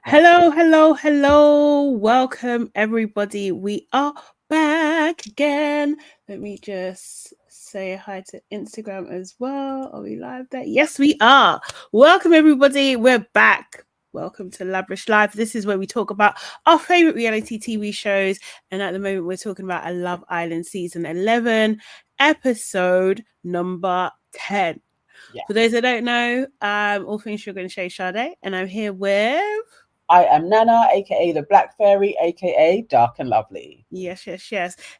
Hello, hello, hello. Welcome, everybody. We are back again. Let me just say hi to Instagram as well. Are we live there? Yes, we are. Welcome, everybody. We're back. Welcome to LABRISH Live. This is where we talk about our favorite reality TV shows. And at the moment, we're talking about a Love Island season 11, episode number 10. Yeah. For those that don't know, all things sugar and Sade, and I'm here with... I am Nana, aka the Black Fairy, aka Dark and Lovely. Yes.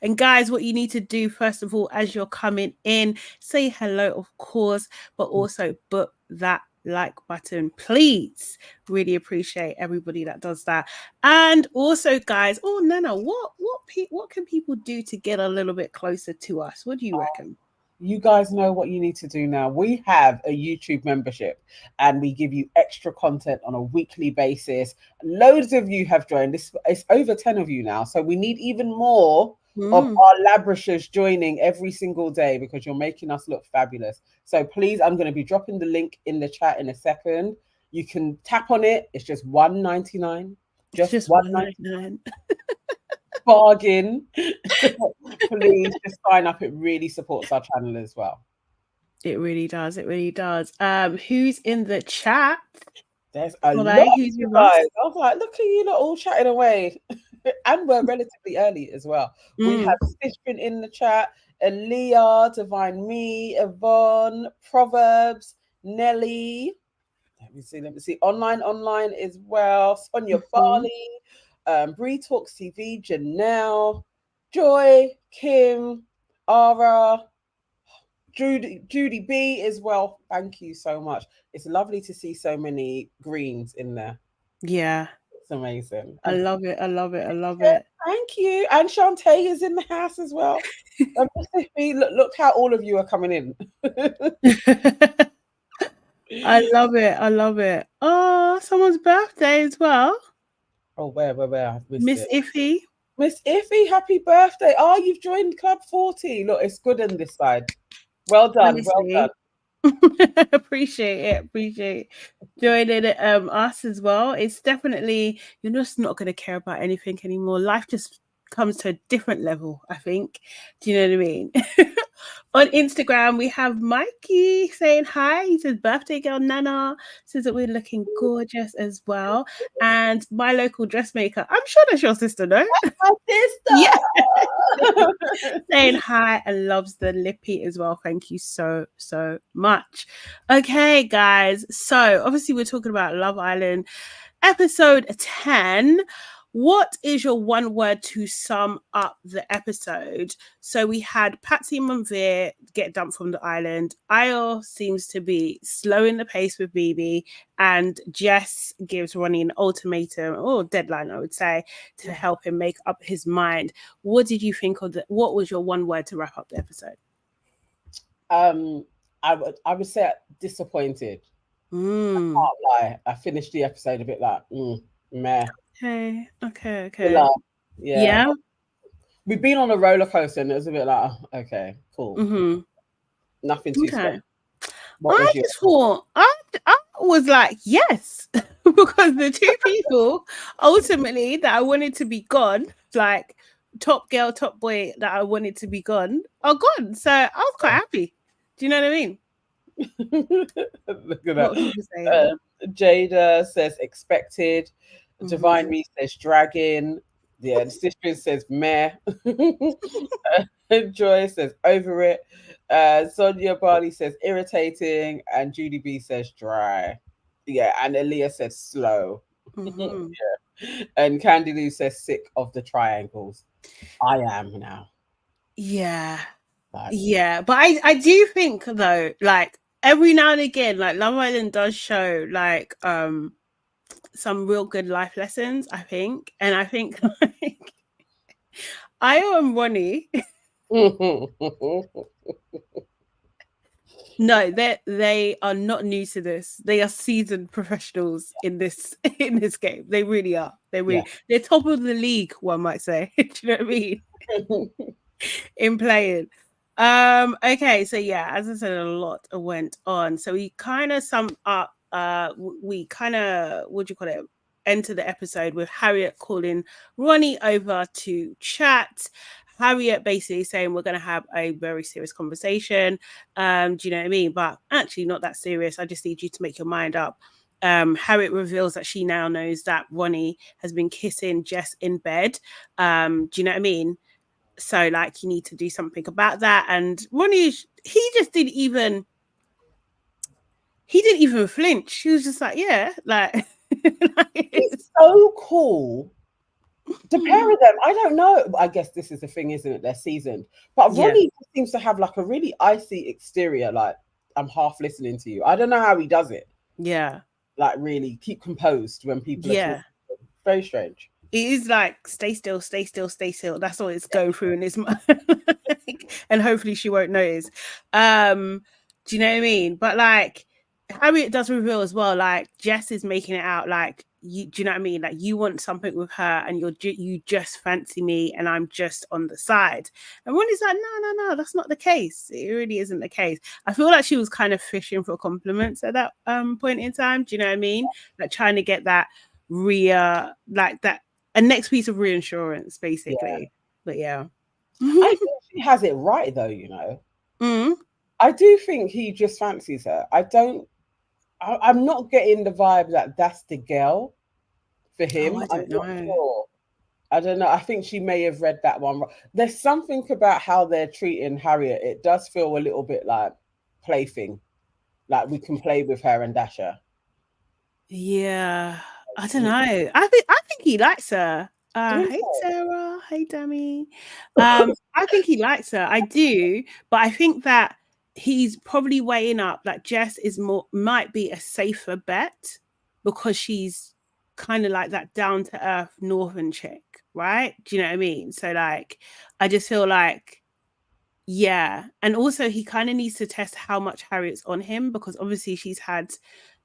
And guys, what you need to do, first of all, as you're coming in, say hello, of course, but also put that like button, please. Really appreciate everybody that does that. And also, guys, Nana, what can people do to get a little bit closer to us? What do you reckon? You guys know what you need to do now. We have a YouTube membership and we give you extra content on a weekly basis. Loads of you have joined. It's over 10 of you now. So we need even more of our labrishers joining every single day because you're making us look fabulous. So please, I'm going to be dropping the link in the chat in a second. You can tap on it. It's just $1.99. Just $1.99. Bargain. Please just sign up. It really supports our channel as well. It really does. Who's in the chat? There's a lot of you guys. I was like, look at you lot all chatting away. And we're relatively early as well. We have Stitchman in the chat, Aaliyah, Divine Me, Yvonne, Proverbs, Nelly. Let me see. Online as well. Sonia Barley, Bree Talks TV, Janelle, Joy, Kim, Ara, Judy B as well. Thank you so much. It's lovely to see so many greens in there. Yeah. It's amazing. I love it. Thank you. And Shantae is in the house as well. Look how all of you are coming in. I love it. Oh, someone's birthday as well. Oh, where? Miss Iffy. Miss Iffy, happy birthday. Oh, you've joined Club 40. Look, it's good on this side. Well done. Honestly. Well done. Appreciate joining us as well. It's definitely, you're just not going to care about anything anymore. Life just comes to a different level, I think. Do you know what I mean? On Instagram, we have Mikey saying hi. He says, birthday girl Nana. Says that we're looking gorgeous as well. And my local dressmaker, I'm sure that's your sister, no? That's my sister. Yeah. Saying hi and loves the lippy as well. Thank you so much. Okay, guys. So obviously we're talking about Love Island episode 10. What is your one word to sum up the episode? So we had Patsy and Monveer get dumped from the island. AYO seems to be slowing the pace with BB, and Jess gives Ronnie an ultimatum or deadline, I would say, to help him make up his mind. What did you think of what was your one word to wrap up the episode? I would say disappointed. I can't lie. I finished the episode a bit like meh. Okay. Yeah. We've been on a roller coaster and it was a bit like, okay, cool. Nothing too special. I just thought, I was like, yes, because the two people ultimately that I wanted to be gone, like top girl, top boy that I wanted to be gone, are gone. So I was quite happy. Do you know what I mean? Look at that. Jada says expected. Divine Me says dragon. Yeah, the sister says meh. Joy says over it. Sonia Barley says irritating, and Judy B says dry. Yeah, and Aaliyah says slow. Yeah. And Candy Lou says sick of the triangles. I am now. Yeah. Yeah, but I do think though, like every now and again, like Love Island does show like some real good life lessons, I think. And I think like AYO and Ronnie no, they are not new to this. They are seasoned professionals in this game. They really are. They're top of the league, one might say. Do you know what I mean? In playing. Okay, so yeah, as I said, a lot went on. So we kind of summed up, we kind of, what do you call it? enter the episode with Harriet calling Ronnie over to chat. Harriet basically saying we're going to have a very serious conversation. Do you know what I mean? But actually not that serious. I just need you to make your mind up. Harriet reveals that she now knows that Ronnie has been kissing Jess in bed. Do you know what I mean? So like you need to do something about that. And Ronnie, he didn't even flinch. He was just like, yeah, like, it's so cool. The pair of them, I don't know. I guess this is the thing, isn't it? They're seasoned. But Ronnie seems to have like a really icy exterior, like I'm half listening to you. I don't know how he does it. Yeah. Like really keep composed when people are talking. Very strange. It is like stay still, stay still, stay still. That's all it's going through in his mind. And hopefully she won't notice. Do you know what I mean? But like Harriet does reveal as well, like Jess is making it out like you, do you know what I mean? Like you want something with her and you just fancy me and I'm just on the side. And Ronnie's like, no, that's not the case. It really isn't the case. I feel like she was kind of fishing for compliments at that point in time. Do you know what I mean? Like trying to get that like that a next piece of reassurance, basically. But yeah. I think she has it right though, you know. I do think he just fancies her. I'm not getting the vibe that that's the girl for him. I'm not sure. I don't know. I think she may have read that one. There's something about how they're treating Harriet. It does feel a little bit like plaything. Like we can play with her and dash her. Yeah. I don't know. I think he likes her. Hey Sarah, hey Demi. I think he likes her. I do, but I think that he's probably weighing up that Jess might be a safer bet because she's kind of like that down to earth northern chick, right? Do you know what I mean? So like, I just feel like, yeah, and also he kind of needs to test how much Harriet's on him because obviously she's had,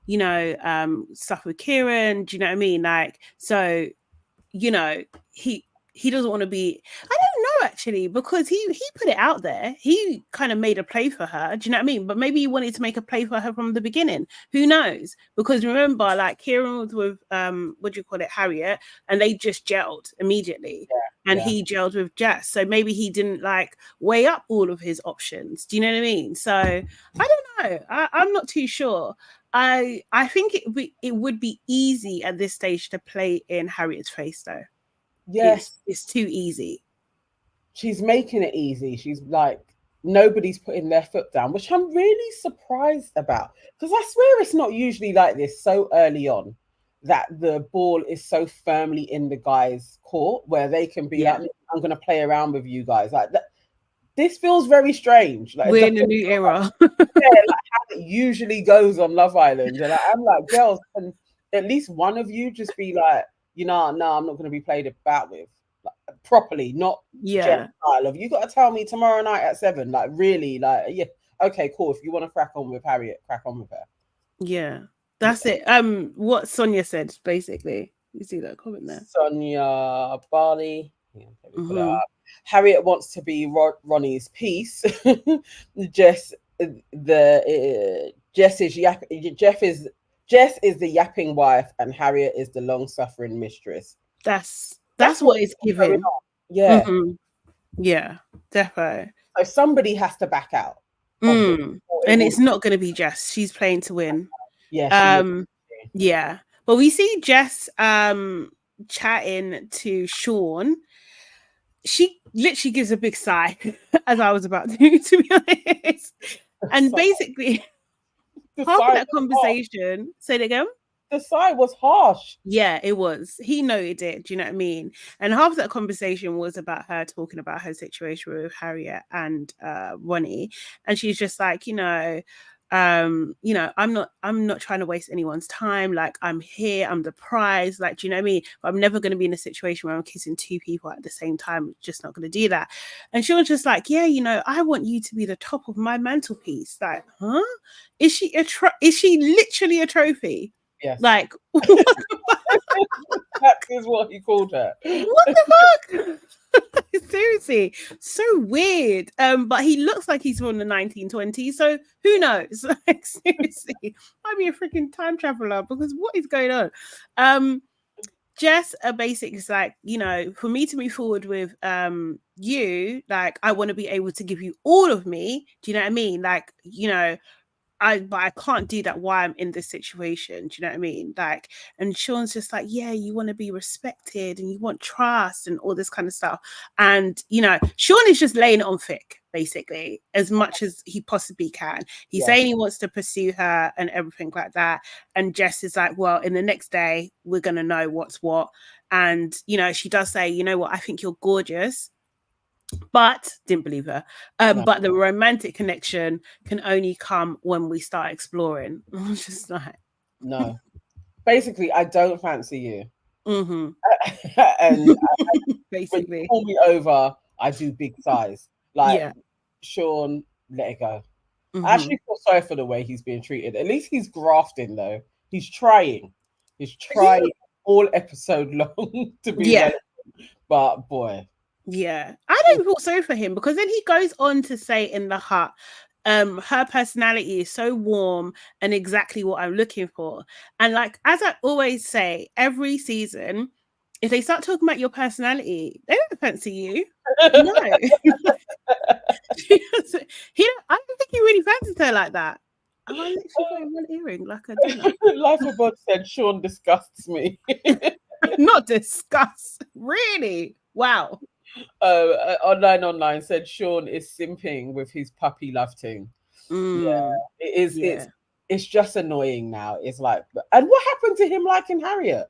you know, stuff with Kieran. Do you know what I mean? Like, so, you know, he doesn't want to be, I don't know actually, because he put it out there. He kind of made a play for her. Do you know what I mean? But maybe he wanted to make a play for her from the beginning. Who knows? Because remember, like Kieran was with what do you call it, Harriet, and they just gelled immediately. And he gelled with Jess. So maybe he didn't like weigh up all of his options. Do you know what I mean? So I don't know. I'm not too sure. I think it would be easy at this stage to play in Harriet's face though. Yes, it's too easy. She's making it easy. She's like, nobody's putting their foot down, which I'm really surprised about because I swear it's not usually like this so early on that the ball is so firmly in the guys' court where they can be like, I'm going to play around with you guys. Like that. This feels very strange. Like we're in a new era. Like how it usually goes on Love Island. And I'm like, girls, can at least one of you just be like, you know, no, I'm not going to be played about with like, properly, not style of you got to tell me tomorrow night at 7. Like really, like okay, cool. If you want to crack on with Harriet, crack on with her. Yeah, that's it. What Sonia said basically. You see that comment there? Sonia Barley. Harriet wants to be Ronnie's piece. Jess is the yapping wife, and Harriet is the long-suffering mistress. That's what it's given. Yeah, yeah, definitely. So somebody has to back out, and it's not going to be Jess. She's playing to win. Yeah. But we see Jess chatting to Sean. She literally gives a big sigh, as I was about to be honest. And basically, half of that conversation, say it again. The sigh was harsh. Yeah, it was. He noted it. Do you know what I mean? And half of that conversation was about her talking about her situation with Harriet and Ronnie. And she's just like, you know, I'm not trying to waste anyone's time. Like, I'm here, I'm the prize. Like, do you know what I mean? But I'm never going to be in a situation where I'm kissing 2 people at the same time. I'm just not going to do that. And she was just like, yeah, you know, I want you to be the top of my mantelpiece. Like, huh? Is she literally a trophy? Yes. Like, what the fuck? That is what he called her. What the fuck? Seriously, so weird. But he looks like he's from the 1920s, so who knows? Like, seriously, might be a freaking time traveler because what is going on? Jess basically is like, you know, for me to move forward with you, like I want to be able to give you all of me. Do you know what I mean? Like, you know, but I can't do that while I'm in this situation. Do you know what I mean? Like, and Sean's just like, yeah, you want to be respected and you want trust and all this kind of stuff. And, you know, Sean is just laying it on thick, basically, as much as he possibly can. He's saying he wants to pursue her and everything like that. And Jess is like, well, in the next day, we're going to know what's what. And, you know, she does say, you know what, I think you're gorgeous. But didn't believe her. But the romantic connection can only come when we start exploring. I was just like, no. Basically, I don't fancy you. Mm-hmm. And basically, when you call me over, I do big size. Like Sean, let it go. Mm-hmm. I actually feel sorry for the way he's being treated. At least he's grafting though. He's trying. He's trying all episode long to be relevant. But boy. Yeah, I don't feel sorry for him because then he goes on to say in the hut, her personality is so warm and exactly what I'm looking for. And like, as I always say, every season, if they start talking about your personality, they don't fancy you. No. I don't think he really fancies her like that. I literally got one earring like a dinner. Life of God said Sean disgusts me. Not disgust. Really? Wow. Online said Sean is simping with his puppy love thing. Yeah, it is. Yeah. It's just annoying now. It's like, and what happened to him liking Harriet?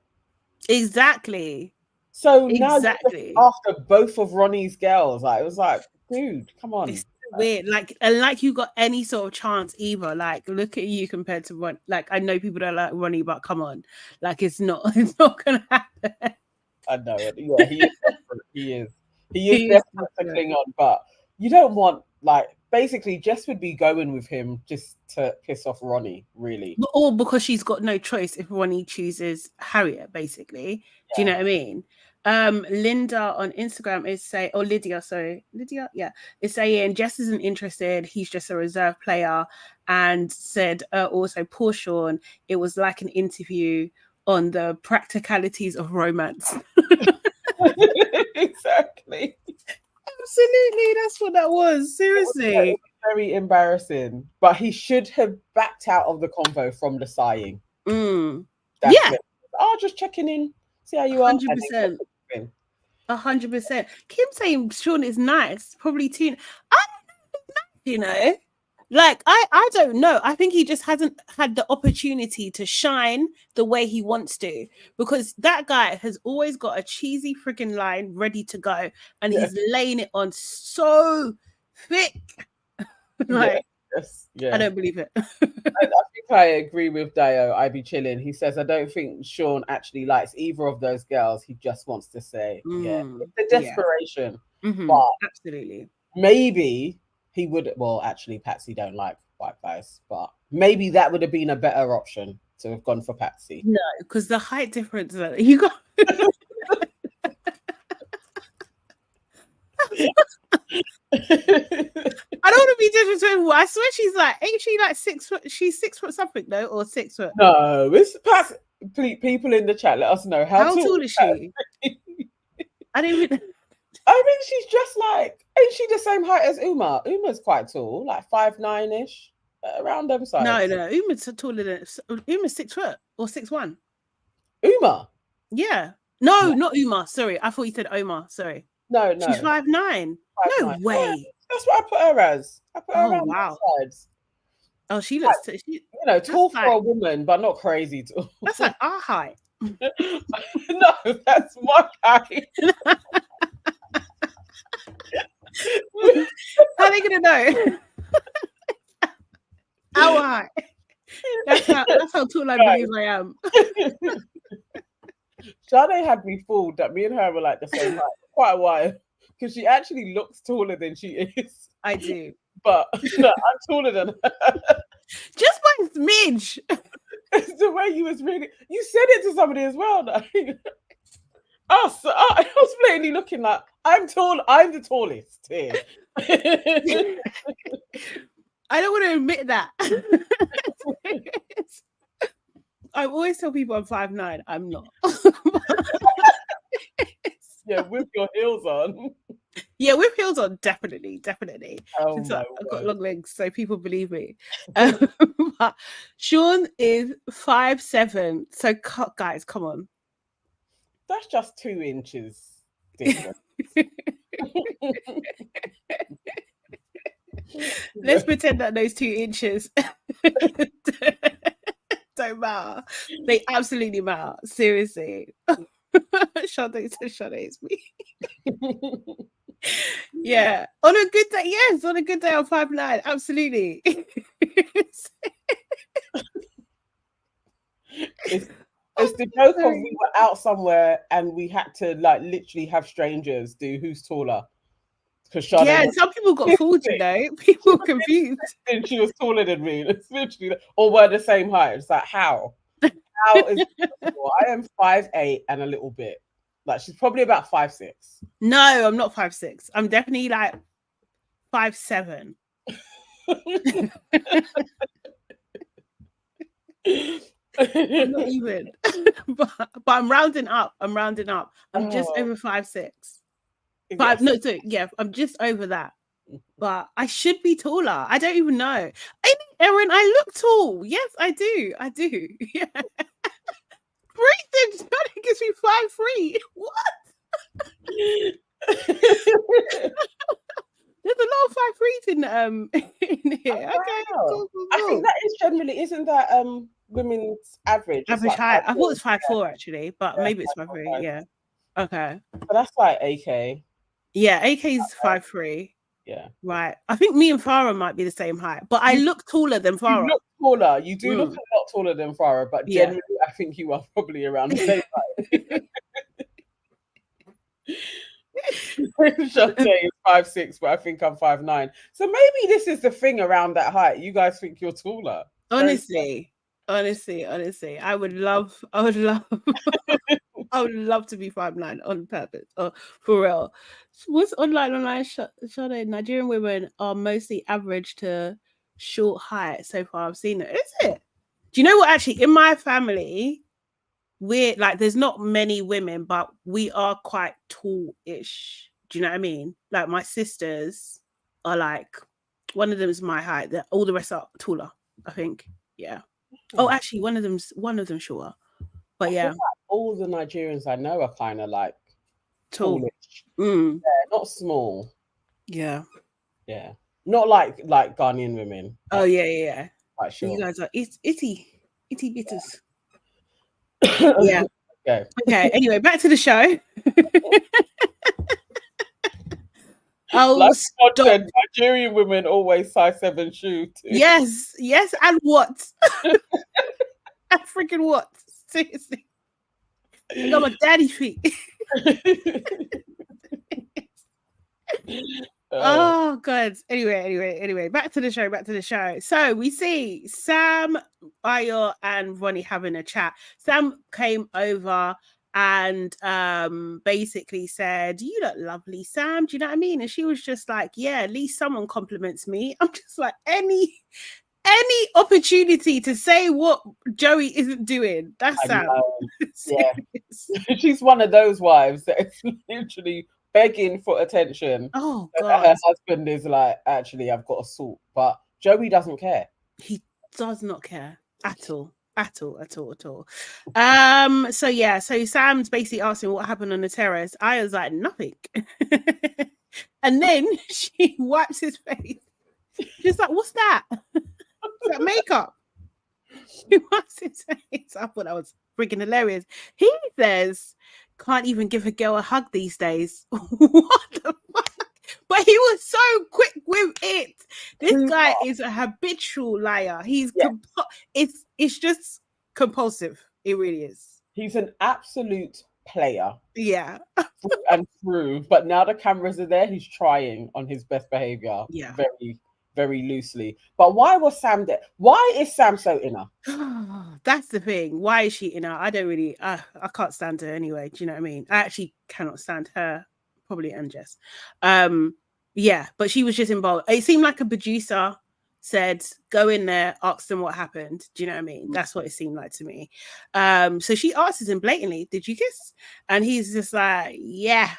Exactly. So now after both of Ronnie's girls, like it was like, dude, come on. It's weird. Like, and like you got any sort of chance either. Like, look at you compared to Ron. Like, I know people don't like Ronnie, but come on, like it's not gonna happen. I know it. Yeah, he is. He is desperate to cling on, but you don't want, like, basically Jess would be going with him just to piss off Ronnie, really. Or because she's got no choice if Ronnie chooses Harriet, basically. Do you know what I mean? Linda on Instagram is saying, Lydia, is saying Jess isn't interested. He's just a reserve player, and said also, poor Sean, it was like an interview on the practicalities of romance. Exactly. Absolutely, that's what that was. Seriously, it was very embarrassing. But he should have backed out of the convo from the sighing. Just checking in, see how you are. 100%. 100%. Kim saying Sean is nice, probably too. I don't know, you know. Like, I don't know. I think he just hasn't had the opportunity to shine the way he wants to, because that guy has always got a cheesy freaking line ready to go, and he's laying it on so thick. Like, I don't believe it. I think I agree with Dio. I be chilling. He says, I don't think Sean actually likes either of those girls. He just wants to say, it's the desperation. But absolutely. Maybe he would. Well, actually, Patsy don't like white guys, but maybe that would have been a better option to have gone for Patsy. No, because the height difference you got. I don't want to be disrespectful. I swear she's like, ain't she like 6 foot? She's 6 foot something, though, or 6 foot? No, it's Patsy. People in the chat, let us know how tall is she? I didn't even. I mean, she's just like, ain't she the same height as Uma? Uma's quite tall, like 5'9"-ish, around them sides. No, Uma's taller than Uma's 6 foot or 6'1". Uma? Yeah. No, not Uma. Sorry, I thought you said Omar. Sorry. No. She's 5'9". No way. Yeah, that's what I put her as. I put her around wow. sides. Oh, she looks, tall for a woman, but not crazy tall. That's like our height. No, that's my height. How are they gonna know? Our height. That's how tall I believe I am. Sade had me fooled that me and her were like the same height for quite a while, because she actually looks taller than she is. I do. But no, I'm taller than her. Just by smidge. It's the way you was really. You said it to somebody as well. Though. I was plainly looking like I'm tall. I'm the tallest here. I don't want to admit that. I always tell people I'm 5'9". I'm not. Yeah, with your heels on. Yeah, with heels on, definitely. Oh Since my I've got word. long legs, so people believe me. But Sean is 5'7". So guys, come on. That's just 2 inches different. Let's pretend that those 2 inches don't matter. They absolutely matter. Seriously. Sade is me. Yeah. On a good day, yes. On a good day, I'm 5'9". Absolutely. It's the joke of we were out somewhere and we had to like literally have strangers do who's taller. Because yeah, some people got fooled, you know. People were confused. And she was taller than me. It's literally, or we're the same height. It's like, how? How is it possible? I am 5'8" and a little bit. Like she's probably about 5'6". No, I'm not 5'6". I'm definitely like 5'7". Not even. but I'm rounding up. I'm just over 5'6". Yes. No, so yeah, I'm just over that. But I should be taller. I don't even know. Erin, I look tall. Yes, I do. Yeah. Breathing gives me 5'3". What? There's a lot of 5'3" in here. Oh, Okay, wow. cool. I think that is generally, isn't that women's average? Average like height. I thought it was 5'4" actually, but maybe it's 5'3". 5'5". Yeah. Okay. But that's like AK. Yeah, AK's 5'3". Yeah. Right. I think me and Farah might be the same height, but I look taller than Farah. You look taller. You do look a lot taller than Farah, but generally, I think you are probably around the same height. Sade is 5'6", but I think I'm 5'9". So maybe this is the thing around that height. You guys think you're taller. Honestly, I would love I would love to be 5'9" on purpose. Oh, for real. What's online Sade? Nigerian women are mostly average to short height so far. I've seen it. Is it? Do you know what? Actually, in my family, we're like, there's not many women, but we are quite tall-ish. Do you know what I mean? Like my sisters are like, one of them is my height. All the rest are taller, I think. Yeah. Oh, actually, one of them's shorter. But yeah, like all the Nigerians I know are kind of like tallish. Yeah, not small. Yeah. Not like Ghanaian women. Oh yeah. Quite sure. You guys are itty bitters. Yeah. Okay. Anyway, back to the show. Nigerian women always size 7 shoe too. Yes, and what? And freaking what? Seriously. I got my daddy feet. Oh god. Anyway, back to the show. So we see Sam, AYO, and Ronnie having a chat. Sam came over and basically said, "You look lovely, Sam." Do you know what I mean? And she was just like, "Yeah, at least someone compliments me." I'm just like, any opportunity to say what Joey isn't doing, that's Sam. Yeah. She's one of those wives that is literally begging for attention. Oh god. Her husband is like, actually, I've got a sort, but Joey doesn't care. He does not care at all. So yeah, so Sam's basically asking what happened on the terrace. I was like, nothing. And then she wipes his face. She's like, what's that? Is that makeup? He wipes his face. I thought that was freaking hilarious. He says, can't even give a girl a hug these days. What the fuck? But he was so quick with it. This guy is a habitual liar. He's it's just compulsive. It really is. He's an absolute player. Yeah. And through. But now the cameras are there, he's trying on his best behavior. Yeah. Very, very loosely. But why was Sam there? Why is Sam so inner? That's the thing. Why is she inner? I don't really I can't stand her anyway. Do you know what I mean? I actually cannot stand her. Probably and Jess. Yeah, but she was just involved. It seemed like a producer said, go in there, ask them what happened. Do you know what I mean? That's what it seemed like to me. So she asks him blatantly, did you kiss? And he's just like, yeah,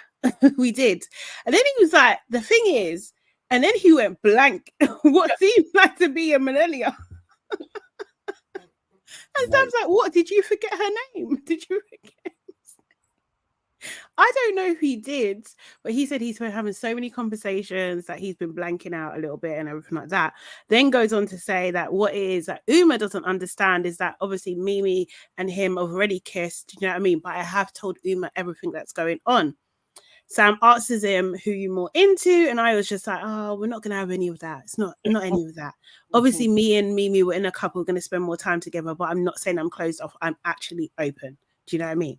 we did. And then he was like, the thing is, and then he went blank. What seemed like to be a millennium. And Sam's like, what? Did you forget her name? Did you forget? I don't know if he did, but he said he's been having so many conversations that he's been blanking out a little bit and everything like that. Then goes on to say that what it is that Uma doesn't understand is that obviously Mimi and him have already kissed, you know what I mean? But I have told Uma everything that's going on. Sam asks him who you more into, and I was just like, oh, we're not gonna have any of that. It's not any of that. Obviously, me and Mimi were in a couple, gonna spend more time together, but I'm not saying I'm closed off. I'm actually open. Do you know what I mean?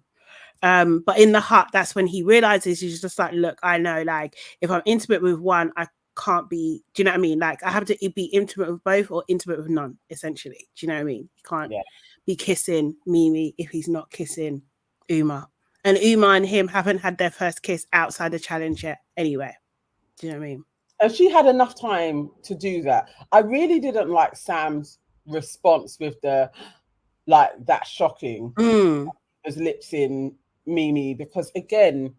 But in the hut, that's when he realizes he's just like, look, I know, like, if I'm intimate with one, I can't be, do you know what I mean? Like, I have to be intimate with both or intimate with none, essentially. Do you know what I mean? You can't be kissing Mimi if he's not kissing Uma. And Uma and him haven't had their first kiss outside the challenge yet anyway. Do you know what I mean? And she had enough time to do that. I really didn't like Sam's response with the, like, that shocking. His lips in Mimi, because again,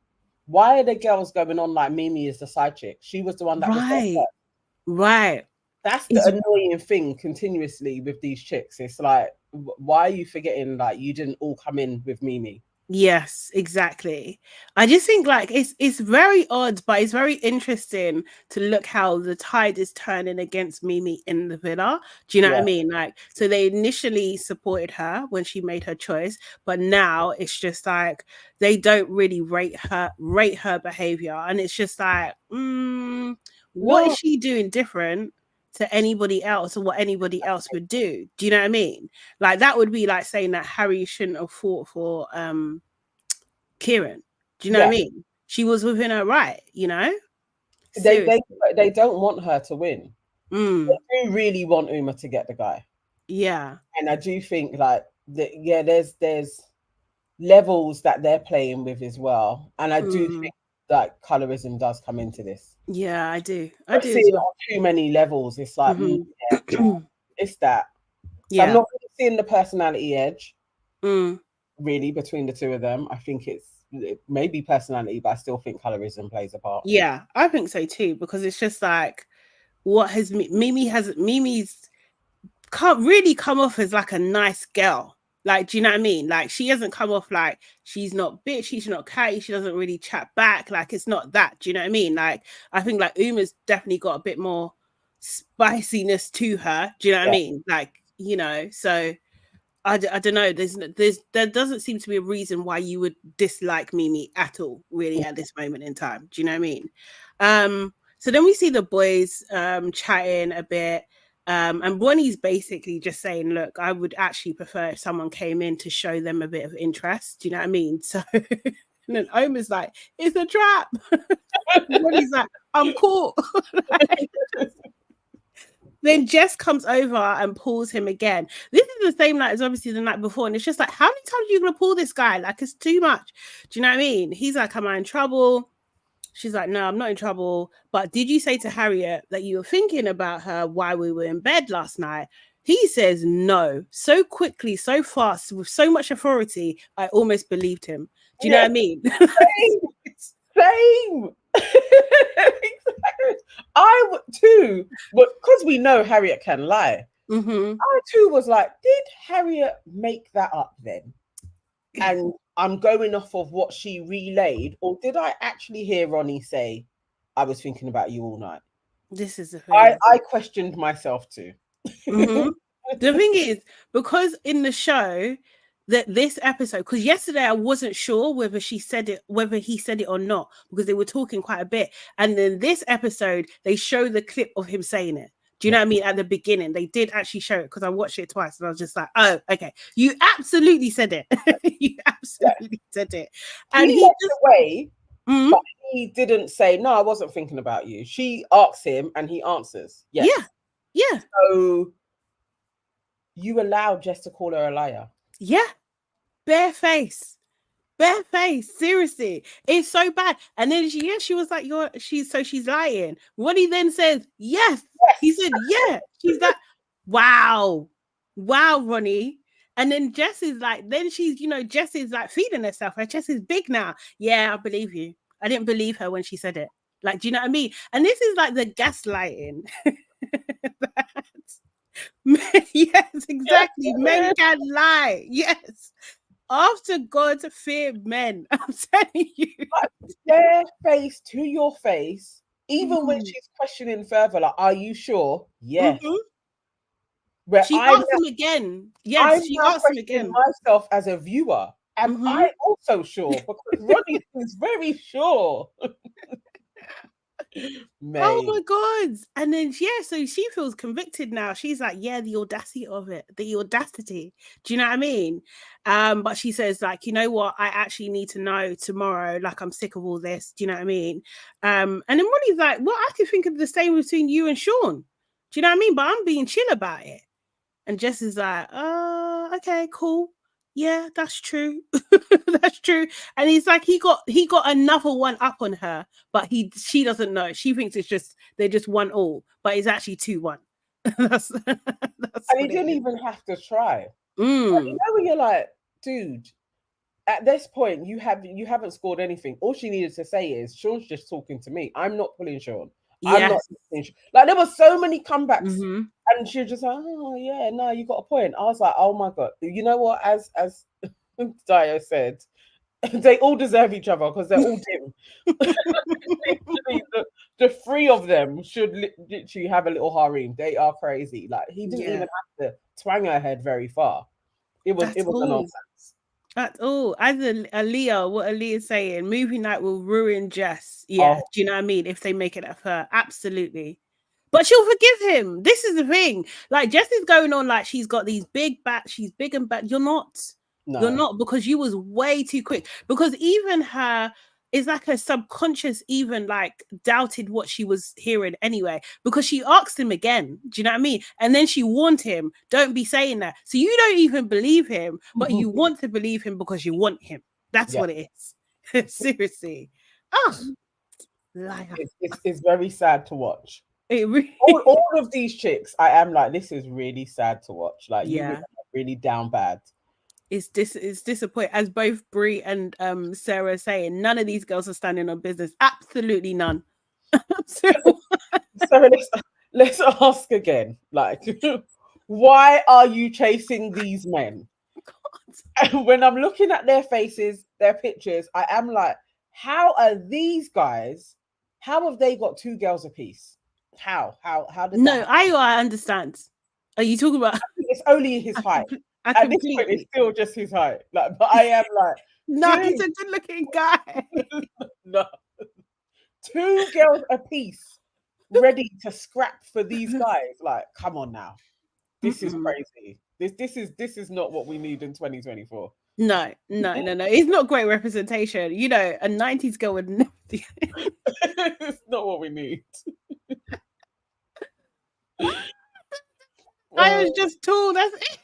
why are the girls going on like Mimi is the side chick? She was the one that was there. Right. That's the annoying thing continuously with these chicks. It's like, why are you forgetting like you didn't all come in with Mimi? Yes, exactly. I just think like it's very odd, but it's very interesting to look how the tide is turning against Mimi in the villa. Do you know what I mean? Like, so they initially supported her when she made her choice, but now it's just like they don't really rate her behavior, and it's just like, what is she doing different to anybody else or what anybody else would do? Do you know what I mean? Like, that would be like saying that Harry shouldn't have fought for Kieran. Do you know what I mean? She was within her right, you know? They don't want her to win. They do really want Uma to get the guy. Yeah. And I do think like there's levels that they're playing with as well. And I do think that colorism does come into this. Yeah, I do. I see it on too many levels. It's like it's that. So I'm not really seeing the personality edge really between the two of them. I think it may be personality, but I still think colorism plays a part. Yeah, I think so too, because it's just like, what has Mimi's can't really come off as like a nice girl. Like, do you know what I mean? Like, she hasn't come off like she's not bitchy, she's not catty, she doesn't really chat back. Like, it's not that. Do you know what I mean? Like, I think like Uma's definitely got a bit more spiciness to her. Do you know what I mean? Like, you know, so I don't know. There doesn't seem to be a reason why you would dislike Mimi at all, really, at this moment in time. Do you know what I mean? So then we see the boys chatting a bit. And Ronnie's basically just saying, look, I would actually prefer if someone came in to show them a bit of interest. Do you know what I mean? So and then Omar's like, it's a trap. Ronnie's like, I'm caught. Then Jess comes over and pulls him again. This is the same night as obviously the night before. And it's just like, how many times are you going to pull this guy? Like, it's too much. Do you know what I mean? He's like, am I in trouble? She's like, no, I'm not in trouble. But did you say to Harriet that you were thinking about her while we were in bed last night? He says no. So quickly, so fast, with so much authority, I almost believed him. Do you know what I mean? Same. I too, but because we know Harriet can lie, I too was like, did Harriet make that up then? And I'm going off of what she relayed, or did I actually hear Ronnie say, I was thinking about you all night? This is the thing. I questioned myself too. The thing is, because in the show, that this episode, because yesterday I wasn't sure whether he said it or not, because they were talking quite a bit. And then this episode, they show the clip of him saying it. Do you know what I mean? At the beginning, they did actually show it, because I watched it twice and I was just like, oh, okay. You absolutely said it. You absolutely said it. And he just away, but he didn't say, no, I wasn't thinking about you. She asks him and he answers. Yes. Yeah. So you allow Jess to call her a liar? Yeah. Bare face. Barefaced, seriously, it's so bad. And then she was like, she's lying. Ronnie then says, yes. He said, yeah, she's that. Wow, Ronnie. And then Jess is like, Jess is like feeding herself. Her chest is big now. Yeah, I believe you. I didn't believe her when she said it. Like, do you know what I mean? And this is like the gaslighting. Yes, exactly. Men can lie. Yes. After God fear men, I'm telling you. Like, their face to your face, even when she's questioning further, like, are you sure? Yes. Where she asked him again. Yes, she asked him again. Myself as a viewer, am I also sure? Because Ronnie is very sure. Oh my God. And then so she feels convicted now. She's like, yeah, the audacity of it. The audacity. Do you know what I mean? But she says, like, you know what? I actually need to know tomorrow. Like, I'm sick of all this. Do you know what I mean? And then Ronnie's like, well, I could think of the same between you and Sean. Do you know what I mean? But I'm being chill about it. And Jess is like, okay, cool. Yeah, that's true. That's true. And he's like, he got another one up on her, but she doesn't know. She thinks they're just 1-1, but it's actually 2-1. that's and he didn't even have to try. Like, you know, when you're like, dude, at this point you haven't scored anything. All she needed to say is, Sean's just talking to me. I'm not pulling Sean. Yes. I'm not pulling Sean. Like, there were so many comebacks. And she was just like, oh yeah, no, you got a point. I was like, oh my God. You know what? As Dio said, they all deserve each other because they're all dim. the three of them should literally have a little harem. They are crazy. Like, he didn't even have to twang her head very far. It was a nonsense. At all. As Aaliyah, what Aaliyah is saying, movie night will ruin Jess. Yeah, do you know what I mean? If they make it of her, absolutely. But she'll forgive him. This is the thing. Like, Jess is going on like she's got these big bats. She's big and bad. You're not. No. You're not, because you was way too quick. Because even her, it's like her subconscious even like doubted what she was hearing anyway. Because she asked him again. Do you know what I mean? And then she warned him, don't be saying that. So you don't even believe him, but you want to believe him because you want him. That's what it is. Seriously. Oh, liar. It's very sad to watch. Really... all of these chicks, I am like, this is really sad to watch. Like, you really down bad. It's disappointing, as both Brie and Sarah are saying. None of these girls are standing on business. Absolutely none. So let's ask again. Like, why are you chasing these men? And when I'm looking at their faces, their pictures, I am like, how are these guys? How have they got 2 girls apiece? How did that happen? I understand. Are you talking about? It's only his height. At this point, it's still just his height. Like, but I am like, no, he's a good-looking guy. No, 2 girls apiece, ready to scrap for these guys. Like, come on now, this is crazy. This is not what we need in 2024. No. It's not great representation. You know, a 90s girl would never do it. It's not what we need. I was just tall. That's it.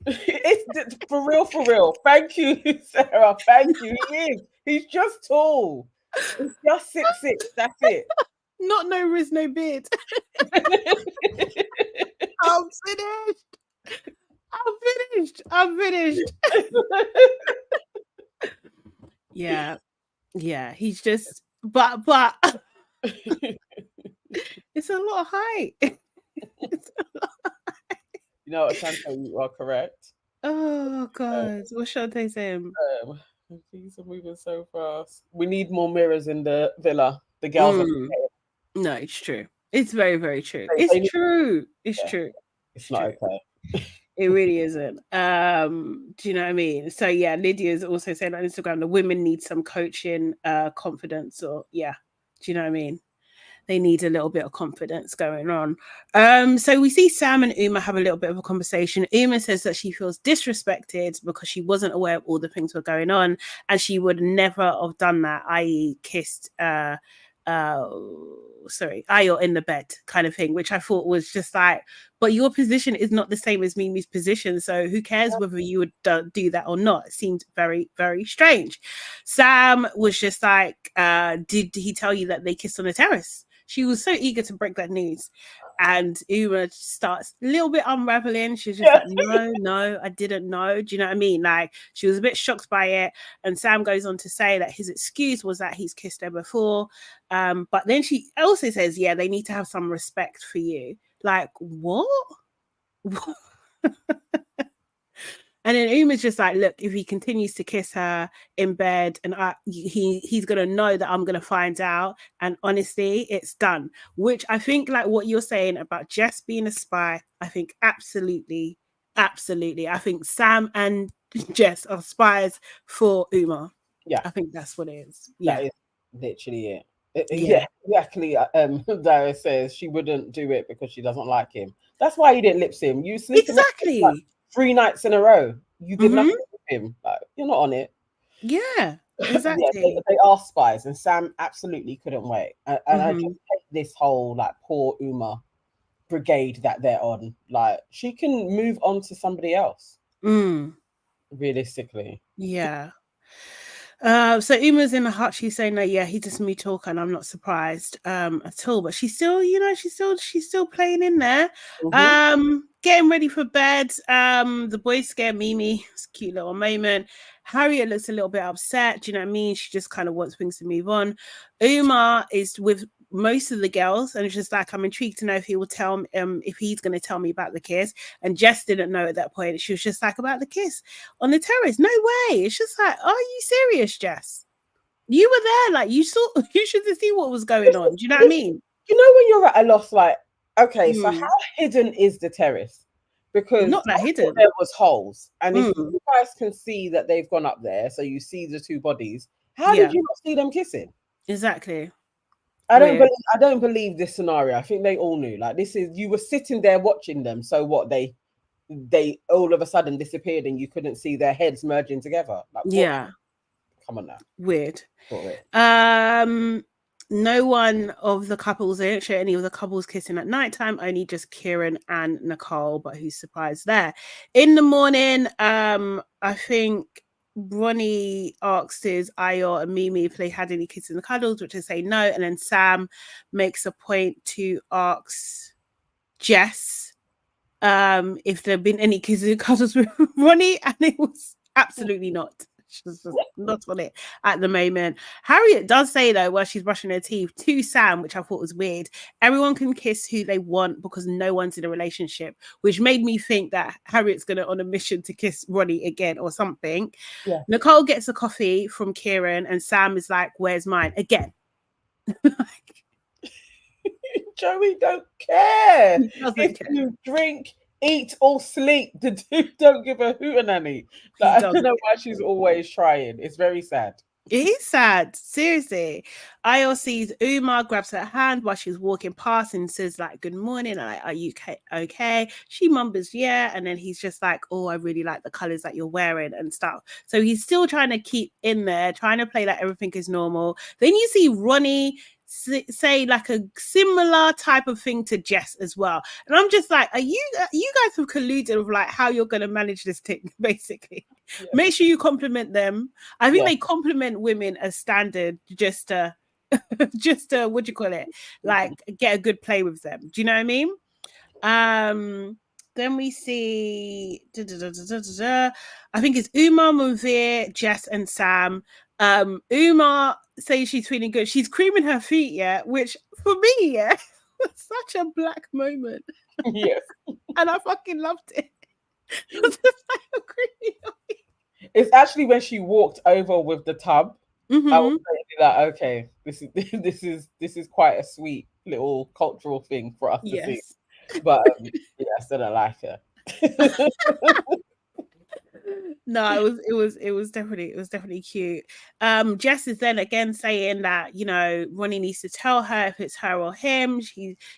It's for real. Thank you, Sarah. Thank you. He's just tall. He's just 6'6". That's it. Not no wrist, no beard. I'm finished. Yeah. He's just, but it's a lot of height. You know what, Shante, you are correct. Oh God, what's Shante saying? Things are moving so fast. We need more mirrors in the villa. The girls are no, it's true. It's very, very true. It's true. It's not okay. It really isn't. Do you know what I mean? So yeah, Lydia's also saying on Instagram, the women need some coaching, confidence, or do you know what I mean? They need a little bit of confidence going on. So we see Sam and Uma have a little bit of a conversation. Uma says that she feels disrespected because she wasn't aware of all the things that were going on, and she would never have done that, i.e. kissed Ayo in the bed kind of thing, which I thought was just like, but your position is not the same as Mimi's position, so who cares whether you would do that or not? It seemed very, very strange. Sam was just like, did he tell you that they kissed on the terrace? She was so eager to break that news. And Uma starts a little bit unraveling. She's just like, no, I didn't know. Do you know what I mean? Like, she was a bit shocked by it. And Sam goes on to say that his excuse was that he's kissed her before. But then she also says, yeah, they need to have some respect for you. Like, what? And then Uma's just like, look, if he continues to kiss her in bed, and he's gonna know that I'm gonna find out. And honestly, it's done. Which I think, like what you're saying about Jess being a spy, I think absolutely. I think Sam and Jess are spies for Uma. Yeah, I think that's what it is. Yeah, that is literally it. Yeah, exactly. Dara says she wouldn't do it because she doesn't like him. That's why he didn't lip sync. You sleep exactly. Like 3 nights in a row. You did nothing with him. Like, you're not on it. Yeah, exactly. They are spies, and Sam absolutely couldn't wait. And I just hate this whole like poor Uma brigade that they're on. Like, she can move on to somebody else. Realistically. Yeah. So Uma's in the hut. She's saying that, yeah, he's just me talker, and I'm not surprised at all. But she's still, she's still playing in there. Getting ready for bed. The boys scare Mimi. It's a cute little moment. Harriet looks a little bit upset. Do you know what I mean? She just kind of wants things to move on. Uma is with most of the girls, and it's just like, I'm intrigued to know if he will tell if he's going to tell me about the kiss. And Jess didn't know at that point. She was just like, about the kiss on the terrace. No way. It's just like, are you serious, Jess? You were there, like you should have seen what was going on. Do you know what I mean? You know when you're at a loss, like, okay, so how hidden is the terrace? Because not that hidden. There was holes, and if you guys can see that they've gone up there, so you see the 2 bodies, how did you not see them kissing? Exactly. I don't believe this scenario. I think they all knew. Like, this is, you were sitting there watching them. So what? They all of a sudden disappeared, and you couldn't see their heads merging together. Like, yeah. Come on now. Weird. No one of the couples, they don't show any of the couples kissing at nighttime, only just Kieran and Nicole, but who's surprised there. In the morning, I think Ronnie asks Ayo and Mimi if they had any kisses and cuddles, which they say no. And then Sam makes a point to ask Jess if there have been any kisses and cuddles with Ronnie, and it was absolutely not. She's just not on it at the moment. Harriet does say, though, while she's brushing her teeth to Sam, which I thought was weird, everyone can kiss who they want because no one's in a relationship, which made me think that Harriet's going to on a mission to kiss Ronnie again or something. Yeah. Nicole gets a coffee from Kieran, and Sam is like, where's mine? Again. Joey don't care. If you drink, eat or sleep, the dude don't give a hootenanny. Like, I don't know why she's always trying. It's very sad. It is sad, seriously. Ayo sees Uma, grabs her hand while she's walking past and says, like, good morning. Like, are you okay? She mumbles, yeah. And then he's just like, oh, I really like the colors that you're wearing and stuff. So he's still trying to keep in there, trying to play like everything is normal. Then you see Ronnie say like a similar type of thing to Jess as well, and I'm just like, are you guys have colluded of like how you're going to manage this thing, basically. Make sure you compliment them. I think they compliment women as standard, just to what do you call it, like get a good play with them. Do you know what I mean? Then we see I think it's Uma, Muvir, Jess and Sam. Uma says she's feeling good. She's creaming her feet, which for me, was such a black moment. Yes. And I fucking loved it. It's actually when she walked over with the tub. I was like, okay, this is quite a sweet little cultural thing for us to see. But I still don't like her. No, it was definitely cute. Jess is then again saying that, Ronnie needs to tell her if it's her or him.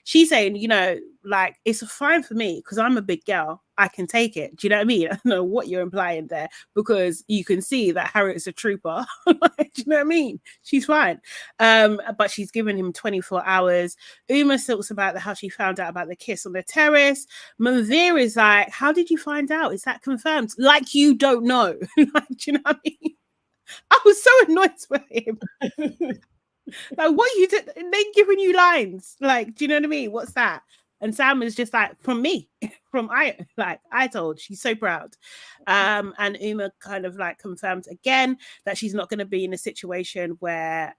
She's saying, like, it's fine for me because I'm a big girl. I can take it. Do you know what I mean? I don't know what you're implying there, because you can see that Harriet's a trooper. Do you know what I mean? She's fine. But she's given him 24 hours. Uma talks about how she found out about the kiss on the terrace. Manveer is like, how did you find out? Is that confirmed? Like, you don't know. Like, do you know what I mean? I was so annoyed with him. Like, what you did? They giving you lines. Like, do you know what I mean? What's that? And Sam is just like, from me, from I told. She's so proud. And Uma kind of like confirmed again that she's not going to be in a situation where,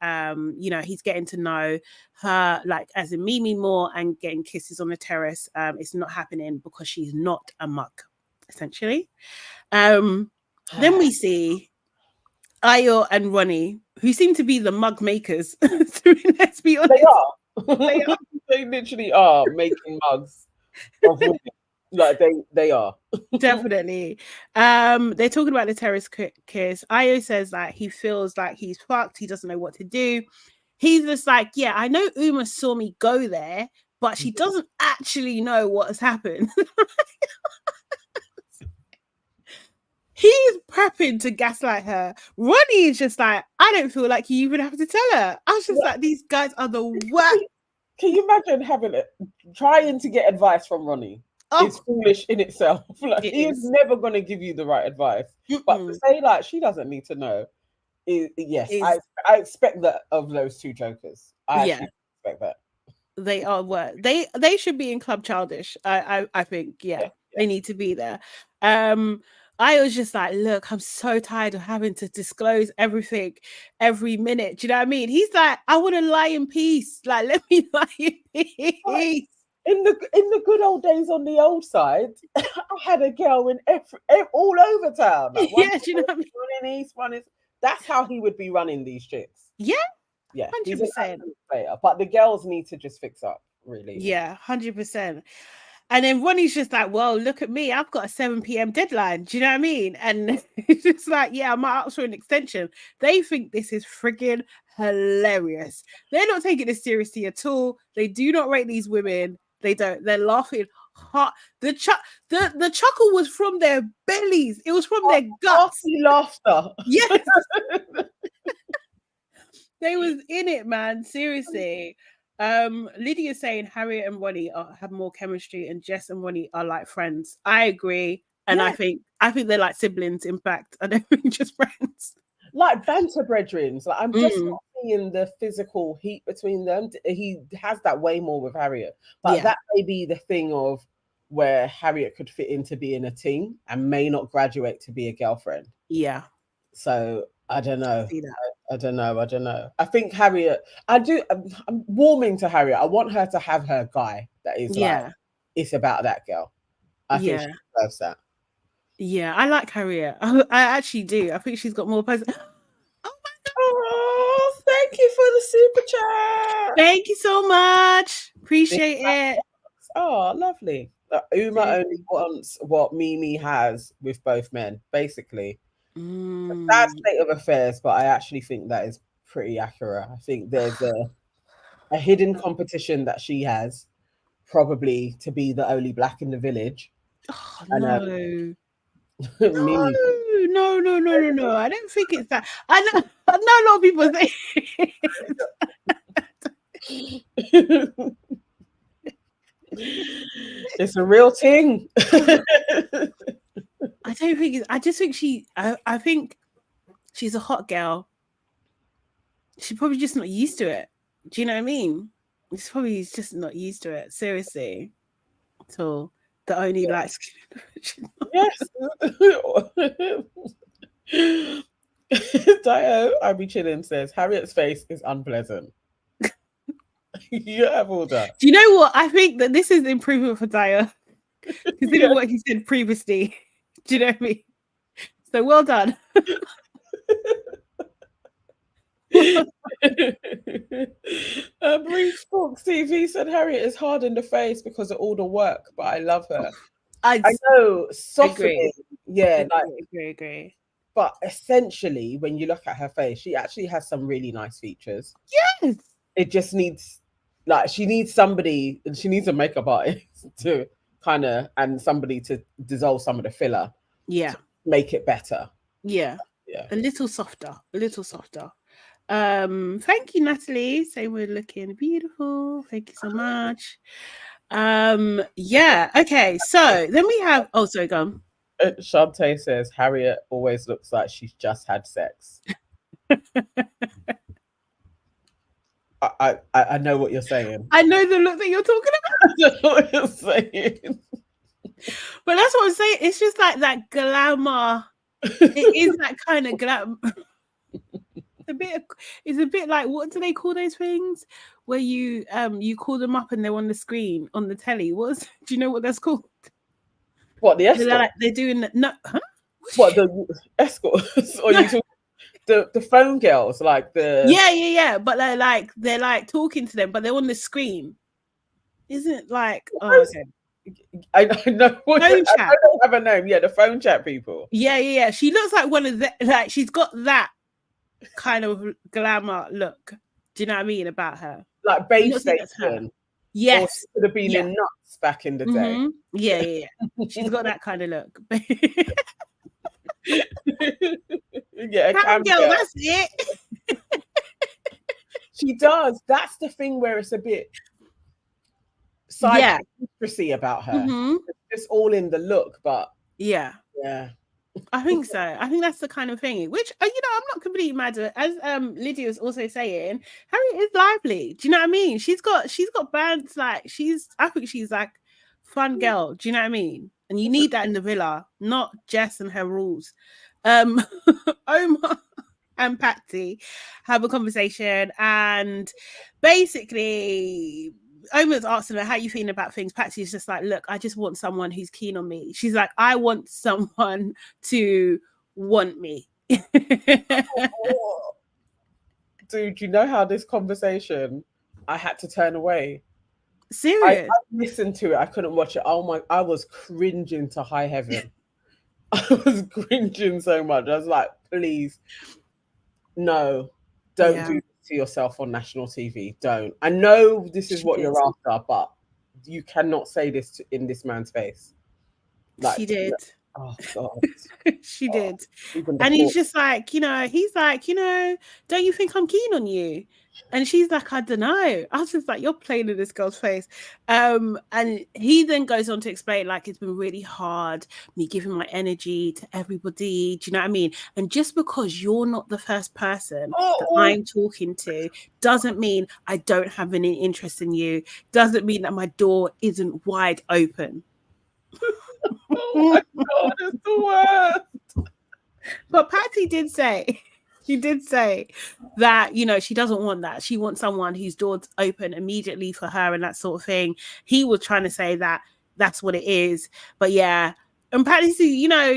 he's getting to know her, like as in Mimi more and getting kisses on the terrace. It's not happening because she's not a mug, essentially. Then we see AYO and Ronnie, who seem to be the mug makers. Let's be honest. They are. They are. They literally are making mugs of women. Like they are. Definitely. They're talking about the terrace kiss. AYO says that he feels like he's fucked. He doesn't know what to do. He's just like, yeah, I know Uma saw me go there, but she doesn't actually know what has happened. He's prepping to gaslight her. Ronnie is just like, I don't feel like you even have to tell her. I was just like, these guys are the worst. Can you imagine trying to get advice from Ronnie? Oh. It's foolish in itself. Like, he is never going to give you the right advice. But to say like she doesn't need to know, I expect that of those two jokers. I expect that. They are what they should be in Club Childish. I think they need to be there. I was just like, look, I'm so tired of having to disclose everything every minute. Do you know what I mean? He's like, I want to lie in peace. Like, let me lie in peace. In the good old days on the old side, I had a girl in all over town. Like, do you know what I mean? One in East, one is. That's how he would be running these chicks. Yeah. 100%. He's an absolute player, but the girls need to just fix up, really. Yeah, 100%. And then Ronnie's just like, well, look at me. I've got a 7 p.m. deadline. Do you know what I mean? And it's just like, yeah, I might ask for an extension. They think this is friggin' hilarious. They're not taking this seriously at all. They do not rate these women. They don't. They're laughing hard. The chuckle was from their bellies. It was from their guts. Laughter. Yes. They was in it, man. Seriously. Lydia's saying Harriet and Ronnie have more chemistry, and Jess and Ronnie are like friends. I agree, and I think they're like siblings. In fact, I don't think just friends. Like banter brethren. Like, I'm just not seeing the physical heat between them. He has that way more with Harriet, but that may be the thing of where Harriet could fit into being a ting and may not graduate to be a girlfriend. Yeah. So I don't know. I don't know. I think Harriet, I'm warming to Harriet. I want her to have her guy that is like, it's about that girl. I think she deserves that. Yeah, I like Harriet. I actually do. I think she's got more person. Oh my God. Oh, thank you for the super chat. Thank you so much. Appreciate it. Oh, lovely. Uma only wants what Mimi has with both men, basically. A sad state of affairs, but I actually think that is pretty accurate. I think there's a hidden competition that she has, probably to be the only black in the village. Oh, no. No. I don't think it's that. I know a lot of people say it's a real thing. I don't think it's. I just think I think she's a hot girl. She's probably just not used to it. Do you know what I mean? She's probably just not used to it. Seriously. So the only light skin. Yes. Dio, I'll be chilling, says Harriet's face is unpleasant. You have all that. Do you know what? I think that this is improvement for Dio. Considering what he said previously. Do you know what I mean? So well done. Brief Talk TV said Harriet is hard in the face because of all the work, but I love her. I know, softening. Yeah, agree. But essentially, when you look at her face, she actually has some really nice features. Yes. It just needs, like, she needs somebody, and she needs a makeup artist to kind of, and somebody to dissolve some of the filler. Yeah. To make it better. Yeah. Yeah. A little softer. Thank you, Natalie. Say we're looking beautiful. Thank you so much. Yeah. Okay. So then we have. Oh, sorry, go on. Shantae says Harriet always looks like she's just had sex. I know what you're saying. I know the look that you're talking about. I know what you're saying. But that's what I'm saying. It's just like that glamour. It is that kind of glam. It's a bit like, what do they call those things where you call them up and they're on the screen on the telly? Do you know what that's called? What, the escort? They're doing huh? What, the escorts? Or you talking the phone girls, like the yeah. But they're like talking to them, but they're on the screen. Isn't it like okay? I know what phone chat. I don't have a name. Yeah, the phone chat people. Yeah. She looks like one of the, like, she's got that kind of glamour look. Do you know what I mean about her? Like Babe Station. Yes. Or could have been in Nuts back in the day. Yeah. She's got that kind of look. Yeah, cam girl, that's it. She does. That's the thing where it's a bit side secrecy about her. It's just all in the look, but yeah. I think so. I think that's the kind of thing, which, I'm not completely mad at. As Lydia was also saying, Harriet is lively. Do you know what I mean? She's got bands, like, I think she's like fun girl. Do you know what I mean? And you need that in the villa, not Jess and her rules. Omar and Patsy have a conversation, and basically Omar's asking her, how you feeling about things? Patsy's just like, look, I just want someone who's keen on me. She's like, I want someone to want me. Dude, you know how this conversation, I had to turn away. Serious? I listened to it. I couldn't watch it. I was cringing to high heaven. I was cringing so much. I was like, please, no, don't do this to yourself on national TV. Don't. I know this is what you're after, but you cannot say this in this man's face. Like, she did. Oh God. She did. And he's just like, he's like, don't you think I'm keen on you? And she's like, I don't know. I was just like, you're playing in this girl's face. And he then goes on to explain, like, it's been really hard, me giving my energy to everybody. Do you know what I mean? And just because you're not the first person that I'm talking to doesn't mean I don't have any interest in you. Doesn't mean that my door isn't wide open. Oh my God, it's the worst. But Patty did say, that, she doesn't want that. She wants someone whose door's open immediately for her and that sort of thing. He was trying to say that that's what it is. But yeah. And Patty,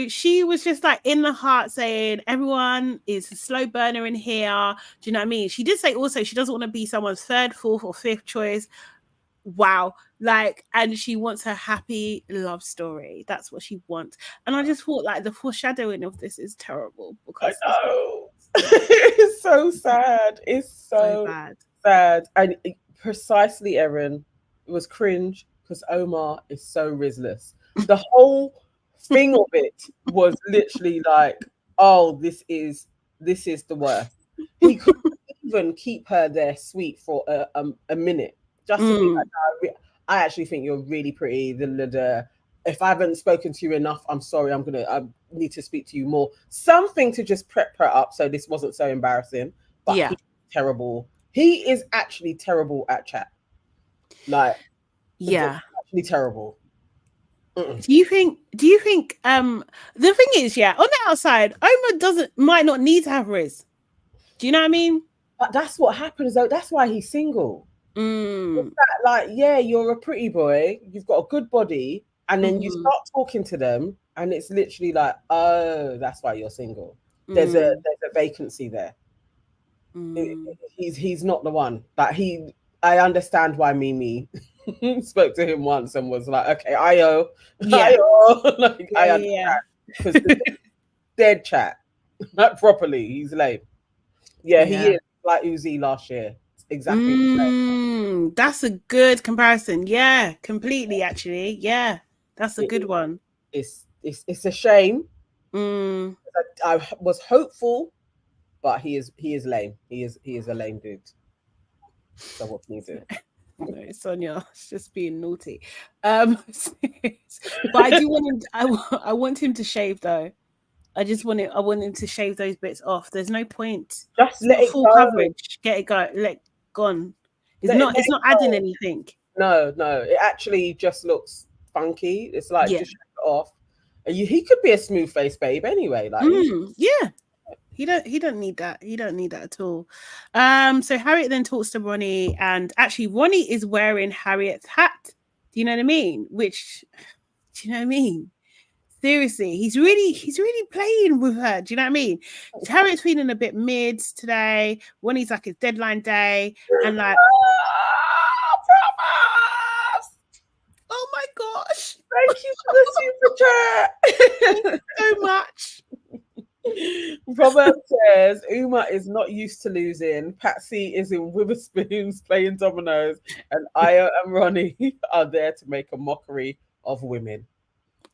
she was just like in the heart saying, everyone is a slow burner in here. Do you know what I mean? She did say also she doesn't want to be someone's third, fourth, or fifth choice. Wow. And she wants her happy love story. That's what she wants. And I just thought, like, the foreshadowing of this is terrible, because I know. It's so sad. It's so sad. And precisely, Erin, it was cringe because Omar is so risless. The whole thing of it was literally like, oh, this is the worst. He couldn't even keep her there sweet for a minute. Just to be like, no, I actually think you're really pretty. If I haven't spoken to you enough, I'm sorry. I need to speak to you more. Something to just prep her up so this wasn't so embarrassing. But he's terrible. He is actually terrible at chat. Like, actually terrible. Do you think? The thing is, on the outside, Omar might not need to have Riz. Do you know what I mean? But that's what happens, though. That's why he's single. That, like, you're a pretty boy, you've got a good body, and then you start talking to them, and it's literally like, oh, that's why you're single. There's a vacancy there. He's not the one. Like, I understand why Mimi spoke to him once and was like, okay, AYO, like, I understand, because dead chat, not properly. He's lame. He is like Uzi last year. Exactly. That's a good comparison. Yeah, completely, actually. Yeah. That's a good one. It's a shame. Mm. I was hopeful, but he is lame. He is a lame dude. So what can you do? No, Sonia, it's just being naughty. But I do want him. I want him to shave though. I want him to shave those bits off. There's no point. Just It's let not it full go. coverage. Get it go. Let gone. It's not adding anything. No. It actually just looks funky. It's like Yeah. just shave it off. He could be a smooth faced babe anyway. Like yeah. He don't need that. He don't need that at all. So Harriet then talks to Ronnie, and actually Ronnie is wearing Harriet's hat. Do you know what I mean? Do you know what I mean? Seriously, he's really playing with her. Do you know what I mean? Harriet's feeling a bit mid today. Ronnie's like it's deadline day, and like, oh my gosh! Thank you for the super chat. Thank you so much. Robert says Uma is not used to losing. Patsy is in Witherspoons playing dominoes, and Ayo and Ronnie are there to make a mockery of women.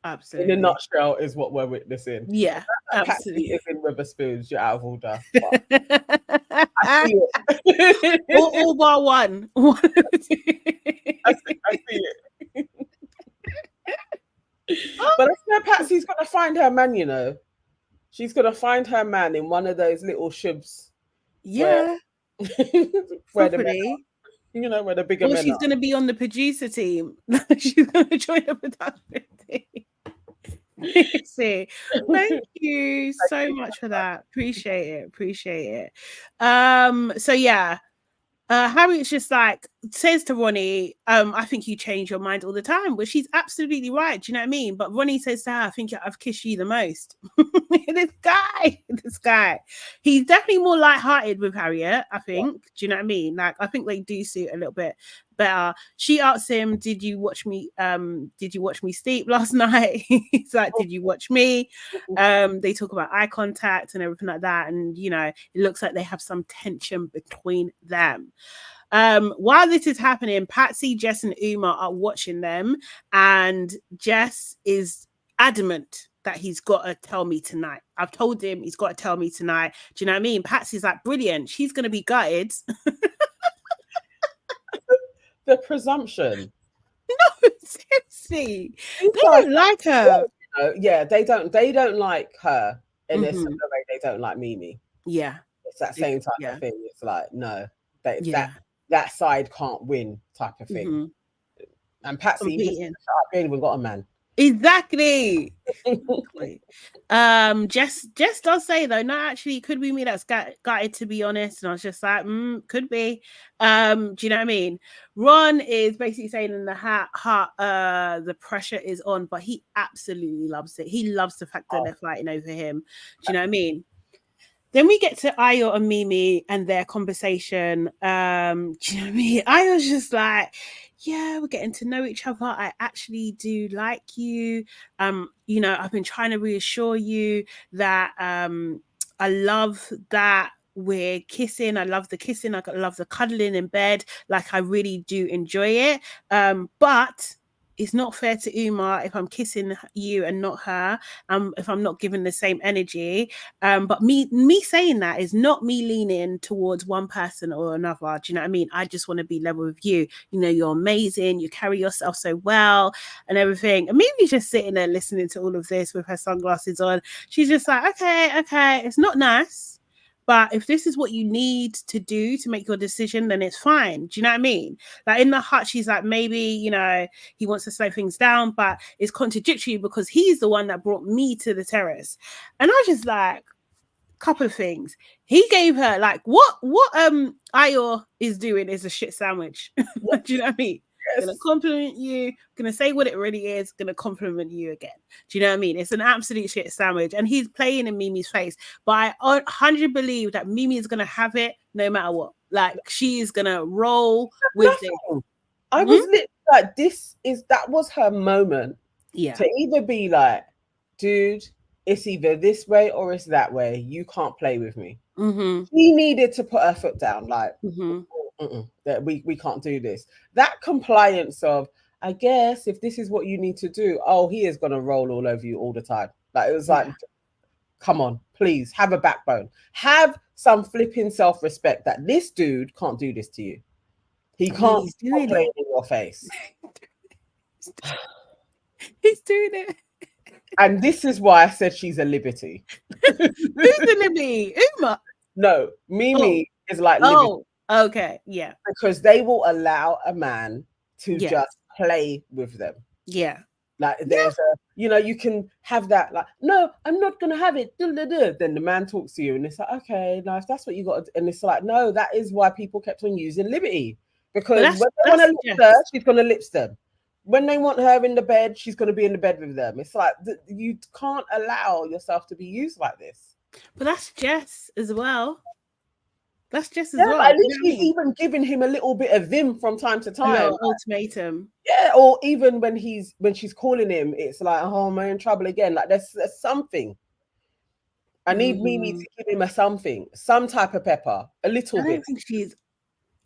Absolutely. In a nutshell, is what we're witnessing. Yeah, absolutely. Patsy is in Witherspoons. You're out of order. I see it. all bar one. I see it. But I swear Patsy's gonna find her man, you know. She's gonna find her man in one of those little shibs. Yeah. Where the men are. You know, where the bigger men she's gonna be on the producer team. She's gonna join the production team. See, thank you so much for that. Appreciate it. So yeah. Harriet's just like says to Ronnie, I think you change your mind all the time, which she's absolutely right. Do you know what I mean? But Ronnie says to her, I think I've kissed you the most. This guy, he's definitely more lighthearted with Harriet, I think. Do you know what I mean? Like, I think they do suit a little bit better. She asks him, did you watch me sleep last night? He's like, did you watch me? They talk about eye contact and everything like that, and you know, it looks like they have some tension between them. While this is happening, Patsy, Jess, and Uma are watching them, and Jess is adamant that he's got to tell me tonight. I've told him he's got to tell me tonight. Do you know what I mean? Patsy's like, brilliant. She's going to be gutted. The presumption. No, seriously. They don't like her. Yeah, they don't like her in the same way they don't like Mimi. Yeah. It's that same type of thing. It's like, no, that side can't win type of thing. And Patsy, you ain't even got a man. Exactly. Jess does say though, no, actually, it could be me that's gutted, to be honest. And I was just like, could be. Do you know what I mean? Ron is basically saying in the heart, the pressure is on, but he absolutely loves it. He loves the fact that they're fighting over him. Do you know what I mean? Then we get to Ayo and Mimi and their conversation. Do you know what I mean? Ayo's just like, yeah, we're getting to know each other. I actually do like you. You know, I've been trying to reassure you that I love that we're kissing. I love the kissing. I love the cuddling in bed. Like, I really do enjoy it. But it's not fair to Uma if I'm kissing you and not her, if I'm not giving the same energy. But me saying that is not me leaning towards one person or another. Do you know what I mean? I just want to be level with you. You know, you're amazing. You carry yourself so well and everything. And Mimi's just sitting there listening to all of this with her sunglasses on. She's just like, okay, it's not nice. But if this is what you need to do to make your decision, then it's fine. Do you know what I mean? Like, in the hut, she's like, maybe, you know, he wants to slow things down, but it's contradictory because he's the one that brought me to the terrace. And I was just like, couple of things. He gave her like what Ayo is doing is a shit sandwich. Do you know what I mean? Yes. Gonna compliment you, gonna say what it really is, gonna compliment you again. Do you know what I mean? It's an absolute shit sandwich, and he's playing in Mimi's face. But I 100% believe that Mimi is gonna have it no matter what. Like, she's gonna roll with it. I was literally like, that was her moment. Yeah. To either be like, dude, it's either this way or it's that way. You can't play with me. She needed to put her foot down, like, that we can't do this. That compliance of, I guess if this is what you need to do, oh, he is gonna roll all over you all the time. Like it was like, come on, please have a backbone, have some flipping self-respect that this dude can't do this to you. He can't play in your face. He's doing it. And this is why I said she's a liberty. Who's the liberty? Uma? No, Mimi is like liberty. Oh, okay, yeah. Because they will allow a man to just play with them. Yeah. Like there's a, you know, you can have that like, no, I'm not gonna have it. Then the man talks to you and it's like, okay, now if that's what you got, and it's like, no, that is why people kept on using liberty. Because when they want to lips her, she's gonna lips them. When they want her in the bed, she's gonna be in the bed with them. It's like you can't allow yourself to be used like this. But that's Jess as well. That's just as well. At least she's even giving him a little bit of vim from time to time. Ultimatum. Yeah, or even when she's calling him, it's like, oh, am I in trouble again? Like there's something. I need Mimi to give him a something, some type of pepper, a little bit.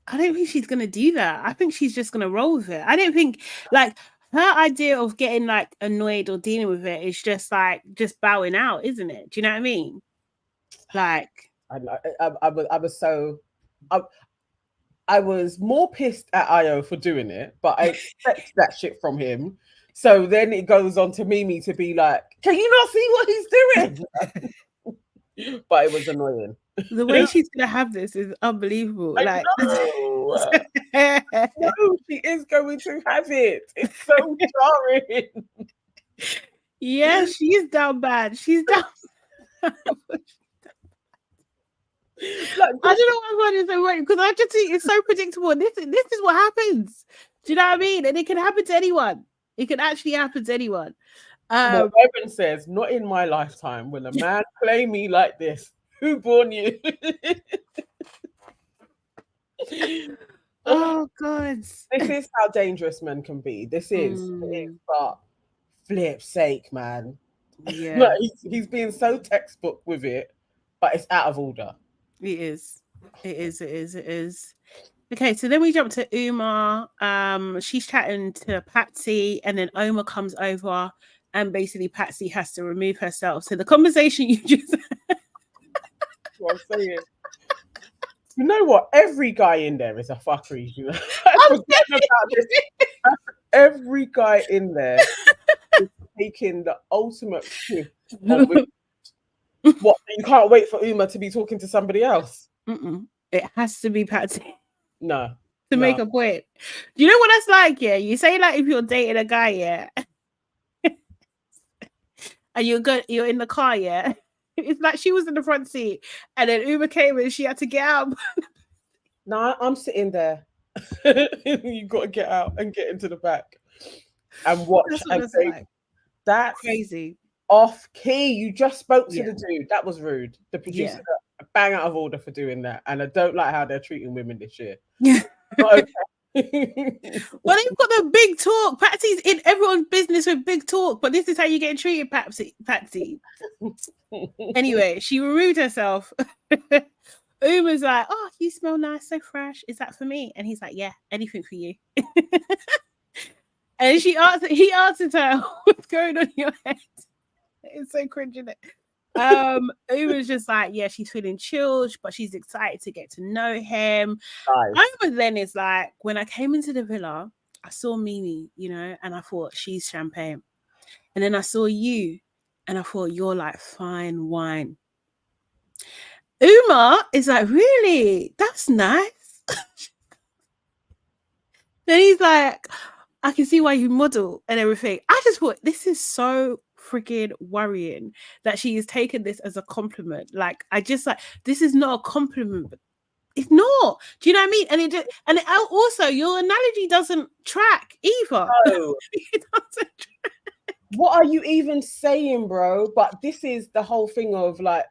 I don't think she's gonna do that. I think she's just gonna roll with it. I don't think like her idea of getting like annoyed or dealing with it is just like just bowing out, isn't it? Do you know what I mean? Like I was more pissed at AYO for doing it, but I expect that shit from him. So then it goes on to Mimi to be like, can you not see what he's doing? But it was annoying. The way she's gonna have this is unbelievable. No, she is going to have it. It's so jarring. Yeah, she's down bad. She's down. Like, I don't know why I'm so worried because I just think it's so predictable. This is what happens. Do you know what I mean? And it can happen to anyone. It can actually happen to anyone. Evan says, not in my lifetime. Will a man play me like this? Who born you? Oh God! This is how dangerous men can be. This is, but flip sake, man. Yeah, like, he's being so textbook with it, but it's out of order. It is. Okay, so then we jump to Uma. She's chatting to Patsy, and then Oma comes over, and basically Patsy has to remove herself. So the conversation you just what I'm saying. You know what? Every guy in there is a fuckery. You know? About this. Every guy in there is taking the ultimate shift. What? You can't wait for Uma to be talking to somebody else. It has to be Patsy. No. To make a point. Do you know what that's like? Yeah, you say like if you're dating a guy, yeah, and you're in the car, yeah. It's like she was in the front seat, and then Uma came and she had to get out. No, I'm sitting there. You got to get out and get into the back and watch. And say, like. That's crazy. Off key. You just spoke to the dude. That was rude. The producer bang out of order for doing that, and I don't like how they're treating women this year. Yeah. Okay. Well, they've got the big talk. Patsy's in everyone's business with big talk, but this is how you get treated, Patsy. Anyway, she removed herself. Uma's like, "Oh, you smell nice, so fresh. Is that for me?" And he's like, "Yeah, anything for you." And he answered her, "What's going on in your head?" It's so cringe, isn't it? Uma's just like, yeah, she's feeling chilled, but she's excited to get to know him. Nice. Uma then is like, when I came into the villa, I saw Mimi, you know, and I thought she's champagne. And then I saw you, and I thought you're like fine wine. Uma is like, really? That's nice. Then he's like, I can see why you model and everything. I just thought this is so freaking worrying that she has taken this as a compliment. Like, I just like, this is not a compliment. It's not. Do you know what I mean? And it also, your analogy doesn't track either. No. It doesn't track. What are you even saying, bro? But this is the whole thing of like,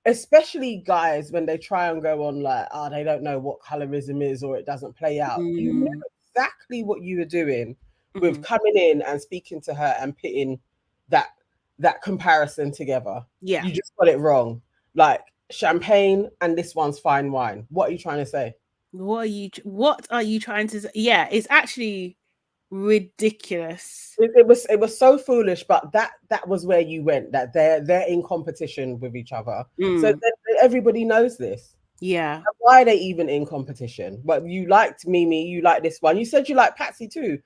especially guys when they try and go on like, oh, they don't know what colorism is or it doesn't play out. You know exactly what you were doing with coming in and speaking to her and pitting that comparison together. Yeah, you just got it wrong. Like champagne and this one's fine wine. What are you trying to say? What are you trying to say? Yeah, it's actually ridiculous. It was so foolish, but that was where you went, that they're in competition with each other. So everybody knows this. Yeah. And why are they even in competition? But you liked Mimi, you like this one. You said you like Patsy too.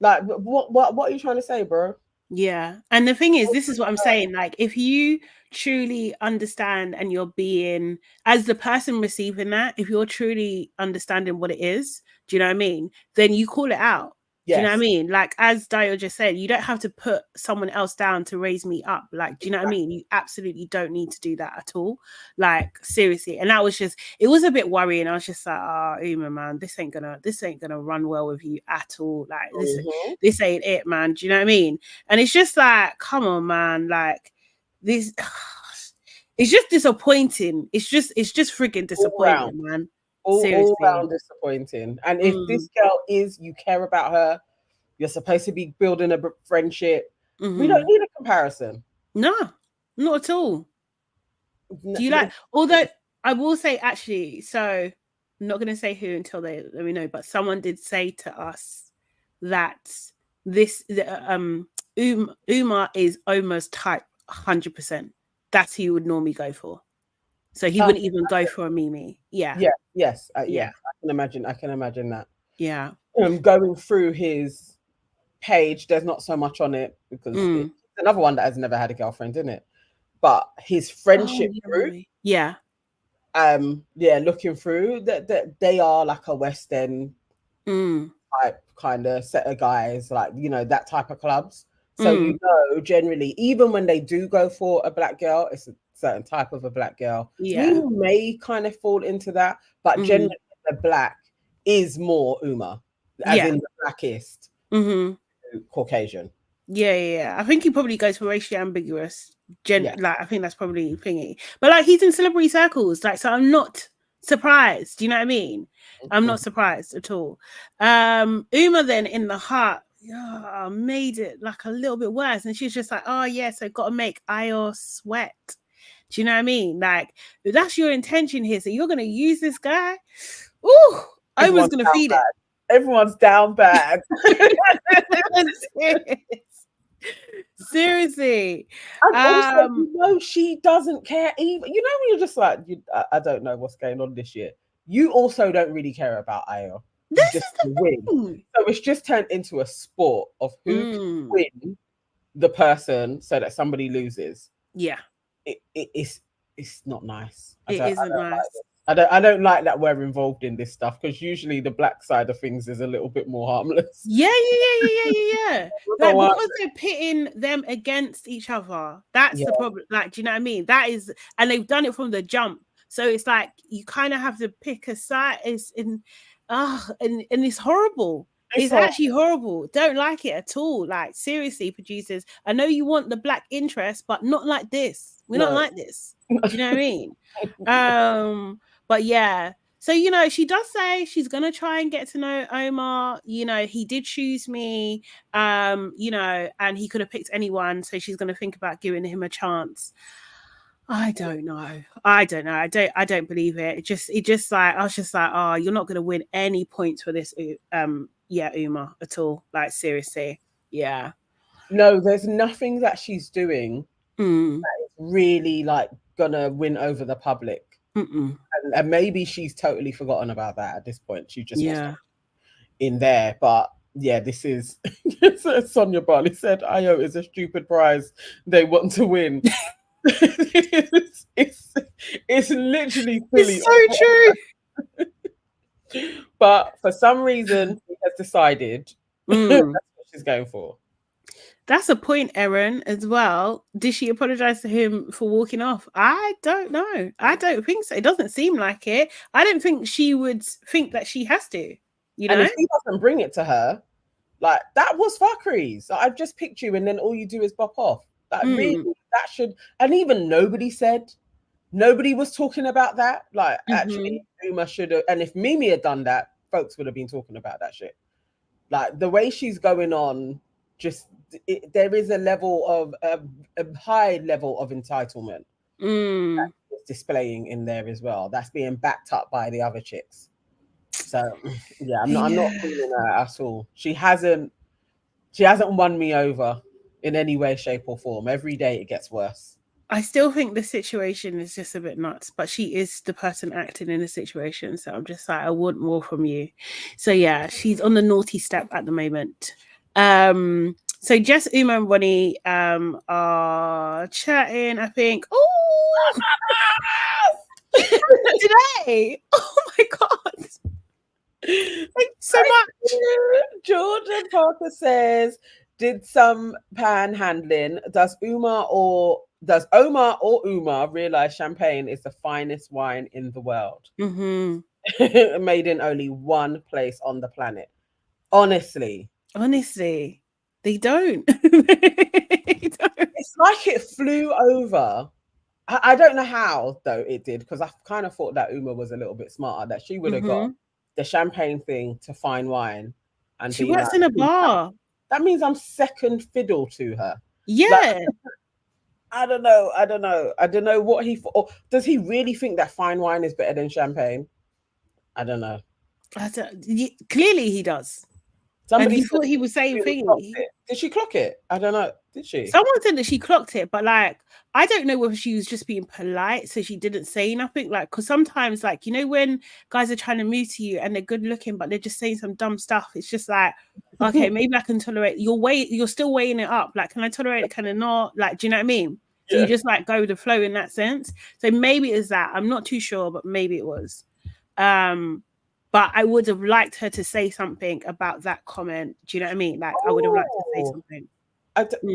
Like, what are you trying to say, bro? Yeah. And the thing is, this is what I'm saying. Like, if you truly understand and you're being, as the person receiving that, if you're truly understanding what it is, do you know what I mean? Then you call it out. Do you know what I mean? Like, as Dio just said, you don't have to put someone else down to raise me up. Like, do you know what I mean? You absolutely don't need to do that at all. Like, seriously. And that was just, it was a bit worrying. I was just like, oh, Uma, man, this ain't gonna run well with you at all. Like, this ain't it, man. Do you know what I mean? And it's just like, come on, man. Like, this, it's just disappointing. It's just freaking disappointing, man. All round disappointing. And if this girl you care about her, you're supposed to be building a friendship. We don't need a comparison. No, not at all. Do you like, although I will say, actually, so I'm not going to say who until they let me know, but someone did say to us that this Umar is almost type 100%. That's who you would normally go for. So he wouldn't even go for a Mimi. Yeah. Yes. I can imagine that. Yeah. Going through his page, there's not so much on it because it's another one that has never had a girlfriend, isn't it? But his friendship group, looking through that they are like a West End type kind of set of guys, like, you know, that type of clubs. So you know, generally, even when they do go for a black girl, it's a certain type of a black girl. We may kind of fall into that, but generally the black is more Uma, as in the blackest Caucasian. Yeah. I think he probably goes for racially ambiguous. Like, I think that's probably thingy. But like, he's in celebrity circles, like, so I'm not surprised. Do you know what I mean? I'm not surprised at all. Uma then in the heart made it like a little bit worse, and she's just like, oh yeah, so got to make AYO sweat. Do you know what I mean? Like, if that's your intention here, so you're gonna use this guy. Ooh, Uma's gonna feed it. Everyone's down bad. Seriously. And also, you know, she doesn't care even. You know, when you're just like, I don't know what's going on this year. You also don't really care about AYO. This is the win. So it's just turned into a sport of who can win the person so that somebody loses. Yeah. It's not nice. It isn't nice. I don't like that we're involved in this stuff, because usually the black side of things is a little bit more harmless. Yeah. Like, because they're pitting them against each other. That's the problem. Like, do you know what I mean? That is, and they've done it from the jump. So it's like you kind of have to pick a side. And it's horrible. It's actually horrible. Don't like it at all. Like, seriously, producers, I know you want the black interest, but not like this. We're not like this. Do you know what I mean? But yeah. So, you know, she does say she's going to try and get to know Omar. You know, he did choose me, you know, and he could have picked anyone. So she's going to think about giving him a chance. I don't know. I don't believe it. It just like, I was just like, oh, you're not going to win any points for this. Uma at all. Like, seriously. Yeah. No, there's nothing that she's doing that is really like gonna win over the public. And maybe she's totally forgotten about that at this point. She just wants in there. But yeah, this is Sonia Barley said AYO is a stupid prize they want to win. it's literally silly. It's so true. But for some reason she has decided that's what she's going for. That's a point, Erin, as well. Did she apologize to him for walking off? I don't know. I don't think so. It doesn't seem like it. I don't think she would think that she has to. You know? And if he doesn't bring it to her, like, that was fuckeries. Like, I've just picked you and then all you do is bop off. Like, really, that should... And even nobody was talking about that. Like, actually, Uma should have... And if Mimi had done that, folks would have been talking about that shit. Like, the way she's going on, just... there is a level of... a high level of entitlement that's displaying in there as well. That's being backed up by the other chicks. So yeah, I'm not feeling her at all. She hasn't won me over in any way, shape, or form. Every day it gets worse. I still think the situation is just a bit nuts, but she is the person acting in the situation. So I'm just like, I want more from you. So yeah, she's on the naughty step at the moment. So Jess, Uma, and Ronnie are chatting, I think. Oh, today. Oh my god. Thanks so much. Jordan Parker says, did some panhandling. Does Omar or Uma realize champagne is the finest wine in the world? Mm-hmm. Made in only one place on the planet. Honestly, they don't. They don't. It's like it flew over. I don't know how though it did, because I kind of thought that Uma was a little bit smarter, that she would have got the champagne thing to fine wine and she be works like, in a bar. That means I'm second fiddle to her. Yeah. Like, I don't know what he thought. Or does he really think that fine wine is better than champagne? I don't know. Clearly he does. Somebody and he thought he was saying thingy. Did she clock it? I don't know. Did she? Someone said that she clocked it, but like, I don't know whether she was just being polite, so she didn't say nothing. Like, because sometimes, like, you know, when guys are trying to move to you and they're good looking, but they're just saying some dumb stuff, it's just like, okay, maybe I can tolerate. You're still weighing it up. Like, can I tolerate it? Can I not? Like, do you know what I mean? So you just like go with the flow in that sense. So maybe it's that. I'm not too sure, but maybe it was. But I would have liked her to say something about that comment. Do you know what I mean? Like, I would have liked to say something.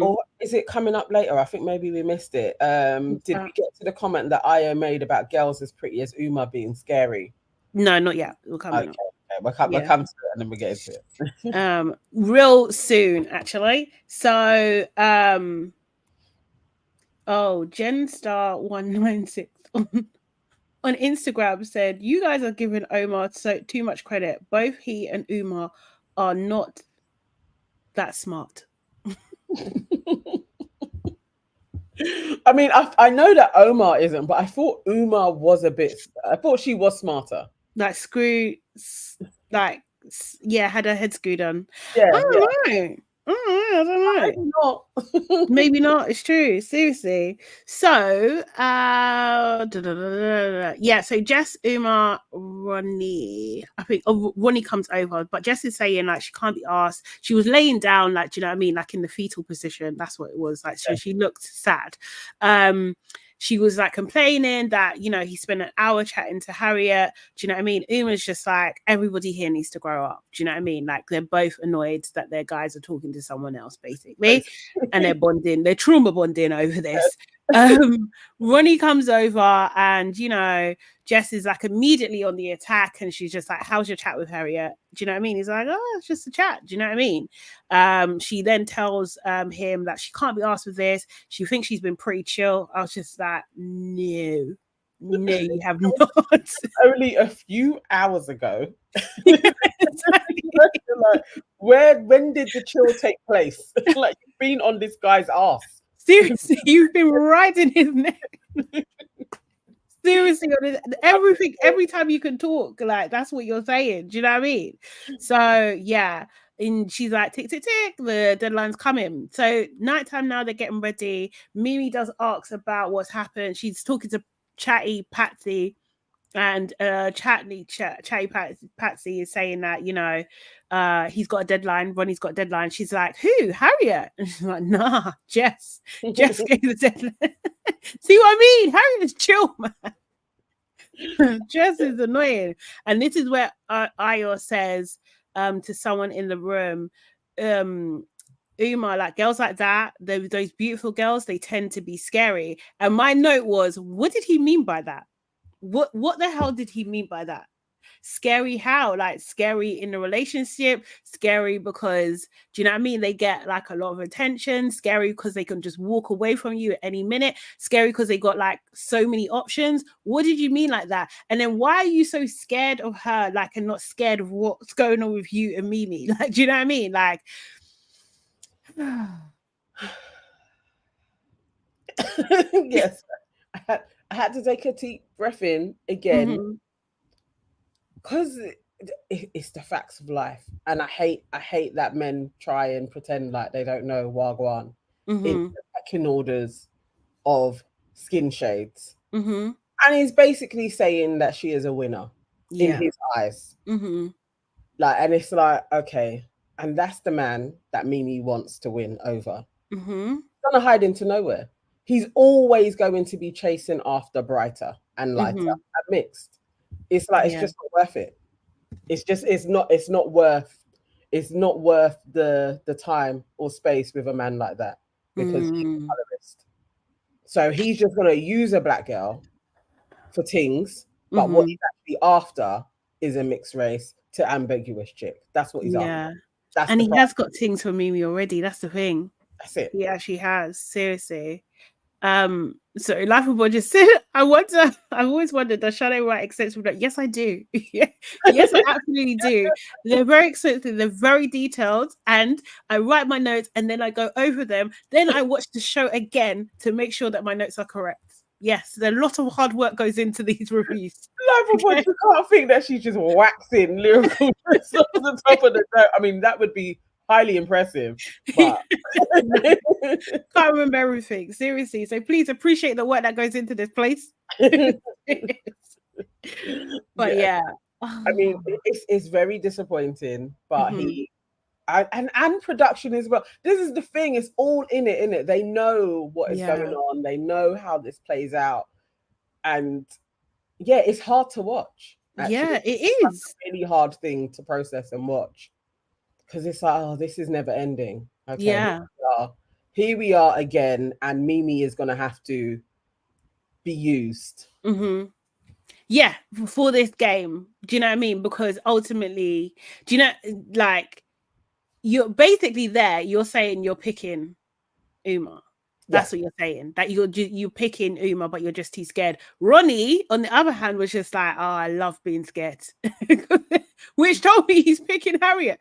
Or is it coming up later? I think maybe we missed it. Did we get to the comment that AYO made about girls as pretty as Uma being scary? No, not yet. We'll come okay. We'll come to it and then we'll get into it. Real soon, actually. So, Genstar196 on Instagram said, you guys are giving Omar too much credit. Both he and Uma are not that smart. I mean, I know that Omar isn't, but I thought Uma was I thought she was smarter. Like had her head screwed on. Yeah, I don't know. I don't know. Maybe not. Maybe not. It's true. Seriously. So, so Jess, Uma, Ronnie. I think Ronnie comes over, but Jess is saying like she can't be asked. She was laying down, like, do you know what I mean? Like in the fetal position. That's what it was. Like, so she looked sad. She was like complaining that, you know, he spent an hour chatting to Harriet. Do you know what I mean? Uma's just like, everybody here needs to grow up. Do you know what I mean? Like, they're both annoyed that their guys are talking to someone else, basically. And they're bonding, they're trauma bonding over this. Ronnie comes over and, you know, Jess is like immediately on the attack and she's just like, how's your chat with Harriet? Do you know what I mean? He's like, oh, it's just a chat. Do you know what I mean? She then tells him that she can't be asked with this. She thinks she's been pretty chill. I was just like, no, you have not. Only a few hours ago. Like, when did the chill take place? Like, you've been on this guy's ass. Seriously, you've been riding his neck. Seriously, everything, every time you can talk, like, that's what you're saying. Do you know what I mean? So, yeah. And she's like, tick, tick, tick, the deadline's coming. So, nighttime now, they're getting ready. Mimi does ask about what's happened. She's talking to Chatty Patsy. And Chatty Patsy is saying that, you know, he's got a deadline. Ronnie's got a deadline. She's like, who? Harriet? And she's like, nah, Jess gave the deadline. See what I mean? Harriet is chill, man. Jess is annoying. And this is where AYO says to someone in the room, Uma, like, girls like that, those beautiful girls, they tend to be scary. And my note was, what did he mean by that? What the hell did he mean by that? Scary how? Like, scary in the relationship, scary because, do you know what I mean? They get like a lot of attention, scary because they can just walk away from you at any minute, scary because they got like so many options. What did you mean like that? And then why are you so scared of her, like, and not scared of what's going on with you and Mimi? Like, do you know what I mean? Like, yes. I had to take a deep breath in again, because it's the facts of life, and I hate that men try and pretend like they don't know Wagwan. It's the pecking orders of skin shades, and he's basically saying that she is a winner in his eyes. Like, and it's like, okay, and that's the man that Mimi wants to win over. He's gonna hide into nowhere. He's always going to be chasing after brighter and lighter and mixed. It's like it's just not worth it. It's not worth the time or space with a man like that, because he's a colorist. So he's just gonna use a black girl for tings, but what he's actually after is a mixed race to ambiguous chick. That's what he's after. That's and he has got things for Mimi already. That's the thing. That's it. He actually has. Seriously. So Laughable just said, I've always wondered, does Sade write extensive notes? Yes, I do. Yes, I absolutely do. They're very extensive, they're very detailed, and I write my notes and then I go over them. Then I watch the show again to make sure that my notes are correct. Yes, there's a lot of hard work goes into these reviews. Laughable, you can't think that she's just waxing lyrical off the top of the note. I mean, that would be highly impressive, but can't remember everything, seriously. So please appreciate the work that goes into this place. But yeah. I mean, it's very disappointing, but he and production as well. This is the thing, it's all in it. They know what is going on, they know how this plays out, and it's hard to watch. Actually. Yeah, it is. It's a really hard thing to process and watch, because it's like, oh, this is never ending. Okay, here we are again, and Mimi is gonna have to be used. Yeah, for this game. Do you know what I mean? Because ultimately, do you know, like, you're basically there, you're saying you're picking Uma. That's what you're saying. That you're picking Uma, but you're just too scared. Ronnie, on the other hand, was just like, oh, I love being scared. Which told me he's picking Harriet.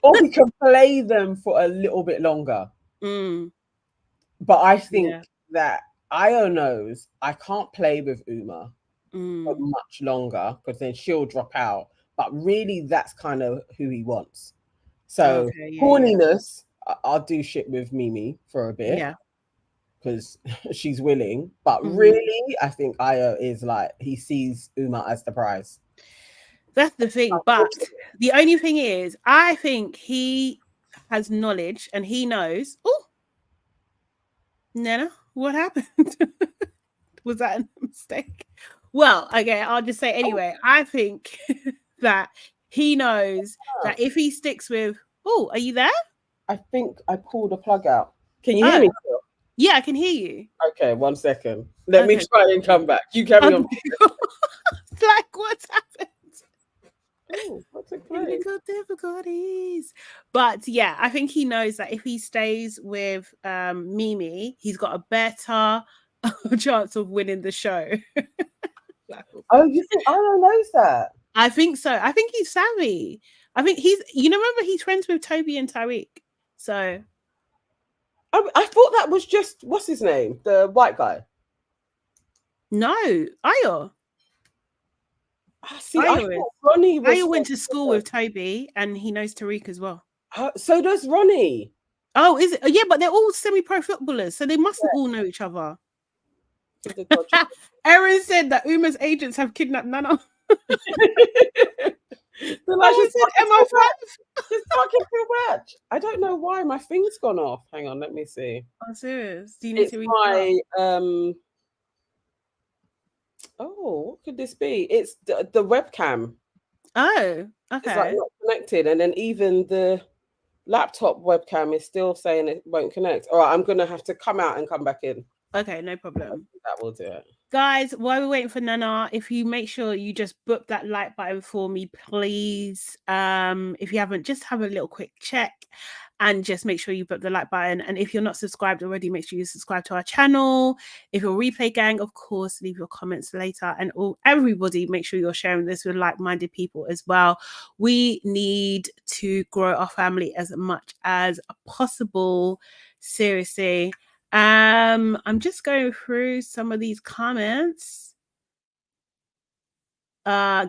Or he can play them for a little bit longer. But I think that AYO knows I can't play with Uma for much longer, because then she'll drop out. But really, that's kind of who he wants. So horniness, I'll do shit with Mimi for a bit, because she's willing. But really, I think AYO is like, he sees Uma as the prize. That's the thing. But the only thing is, I think he has knowledge and he knows. Oh, Nana, what happened? Was that a mistake? Well, okay, I'll just say anyway. I think that he knows that if he sticks with, oh, are you there? I think I pulled a plug out. Can you hear me still? Yeah, I can hear you. Okay, 1 second. Let me try and come back. You carry on. Like, what's happened? Oh, what's it Technical difficulties. But yeah, I think he knows that if he stays with Mimi, he's got a better chance of winning the show. Oh, you think AYO knows that? I think so. I think he's savvy. I think he's, remember he's friends with Toby and Tariq. So I thought that was just, what's his name? The white guy. No, AYO. See, I thought Ronnie was. AYO went to school with Toby and he knows Tariq as well. So does Ronnie. Oh, is it? Yeah, but they're all semi-pro footballers, so they mustn't all know each other. Erin said that Uma's agents have kidnapped Nana. I don't know why my thing's gone off. Hang on, let me see. Oh, serious? Do you need to my oh, what could this be? It's the webcam. Oh, okay. It's like not connected, and then even the laptop webcam is still saying it won't connect. All right, I'm gonna have to come out and come back in. Okay, no problem. That will do it. Guys, while we're waiting for Nana, if you make sure you just book that like button for me, please. If you haven't, just have a little quick check and just make sure you book the like button. And if you're not subscribed already, make sure you subscribe to our channel. If you're replay gang, of course, leave your comments later. And everybody, make sure you're sharing this with like-minded people as well. We need to grow our family as much as possible. Seriously. I'm just going through some of these comments.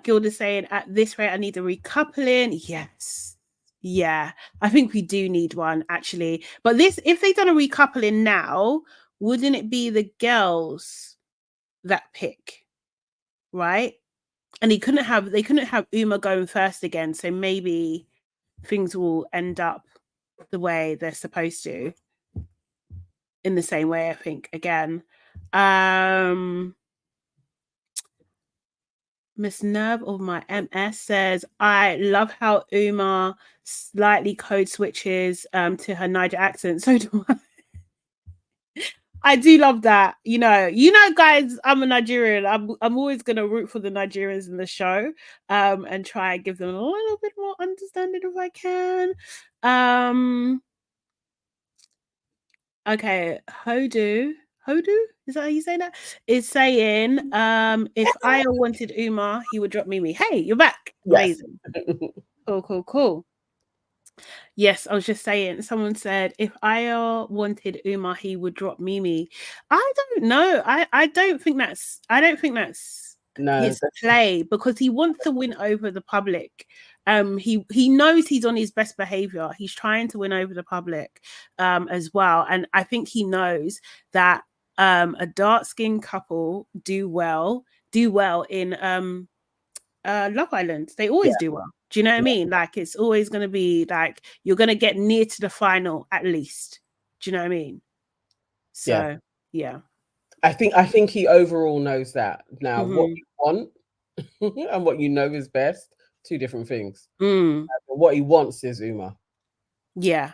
Gilda's saying, at this rate, I need a recoupling. Yes. Yeah. I think we do need one, actually. But this, if they done a recoupling now, wouldn't it be the girls that pick? Right? And they couldn't have Uma going first again. So maybe things will end up the way they're supposed to. In the same way, I think, again. Miss Nerve of my MS says, I love how Uma slightly code switches to her Niger accent. So do I. I do love that. You know, guys, I'm a Nigerian. I'm always gonna root for the Nigerians in the show, and try and give them a little bit more understanding if I can. Okay, Hodu, is that how you say that? Is saying, if Ayo wanted Uma, he would drop Mimi. Hey, you're back. Yes. Amazing. Cool. Yes, I was just saying, someone said if Ayo wanted Uma, he would drop Mimi. I don't know. I don't think that's his play, because he wants to win over the public. He knows he's on his best behavior. He's trying to win over the public as well. And I think he knows that a dark-skinned couple do well in Love Island. They always do well. Do you know what I mean? Like, it's always going to be like, you're going to get near to the final at least. Do you know what I mean? So, yeah. I think he overall knows that. Now, what you want and what you know is best, two different things. What he wants is Uma. Yeah,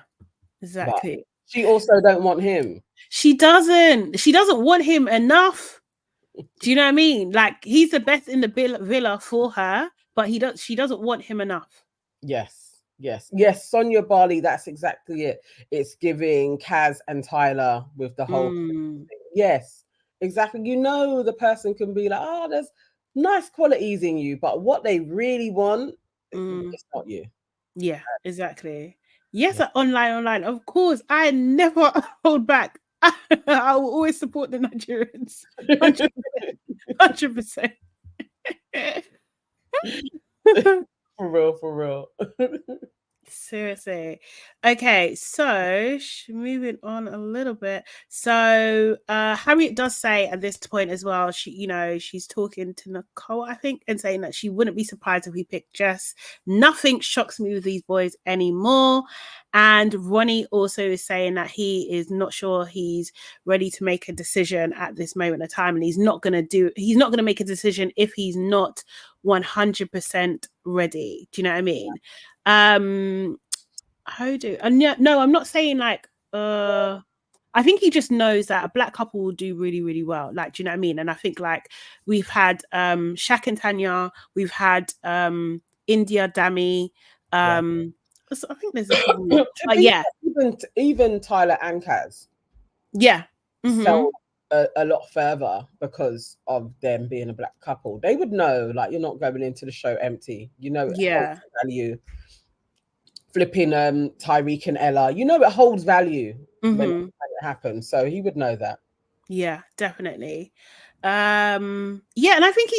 exactly. But she also don't want him. She doesn't want him enough. Do you know what I mean? Like, he's the best in the villa for her, but she doesn't want him enough. Yes. Sonia Barley, that's exactly it. It's giving Kaz and Tyler with the whole thing. Yes, exactly. You know, the person can be like, oh, there's nice qualities in you, but what they really want, it's not you. Yeah, exactly. Yes, online. Of course, I never hold back. I will always support the Nigerians. 100%. For real. Seriously. Okay, so moving on a little bit. So Harriet does say at this point as well, she's talking to Nicole, I think, and saying that she wouldn't be surprised if we picked Jess. Nothing shocks me with these boys anymore. And Ronnie also is saying that he is not sure he's ready to make a decision at this moment of time, and he's not going to make a decision if he's not 100% ready. Do you know what I mean? No, I'm not saying like I think he just knows that a black couple will do really, really well. Like, do you know what I mean? And I think like we've had Shaq and Tanya, we've had India Dami, so I think there's a couple more. Even Tyler and Kaz sell a lot further because of them being a black couple. They would know, like, you're not going into the show empty. You know, it holds value. Flipping Tyreek and Ella, you know, it holds value when it happens. So he would know that. Yeah, definitely. And I think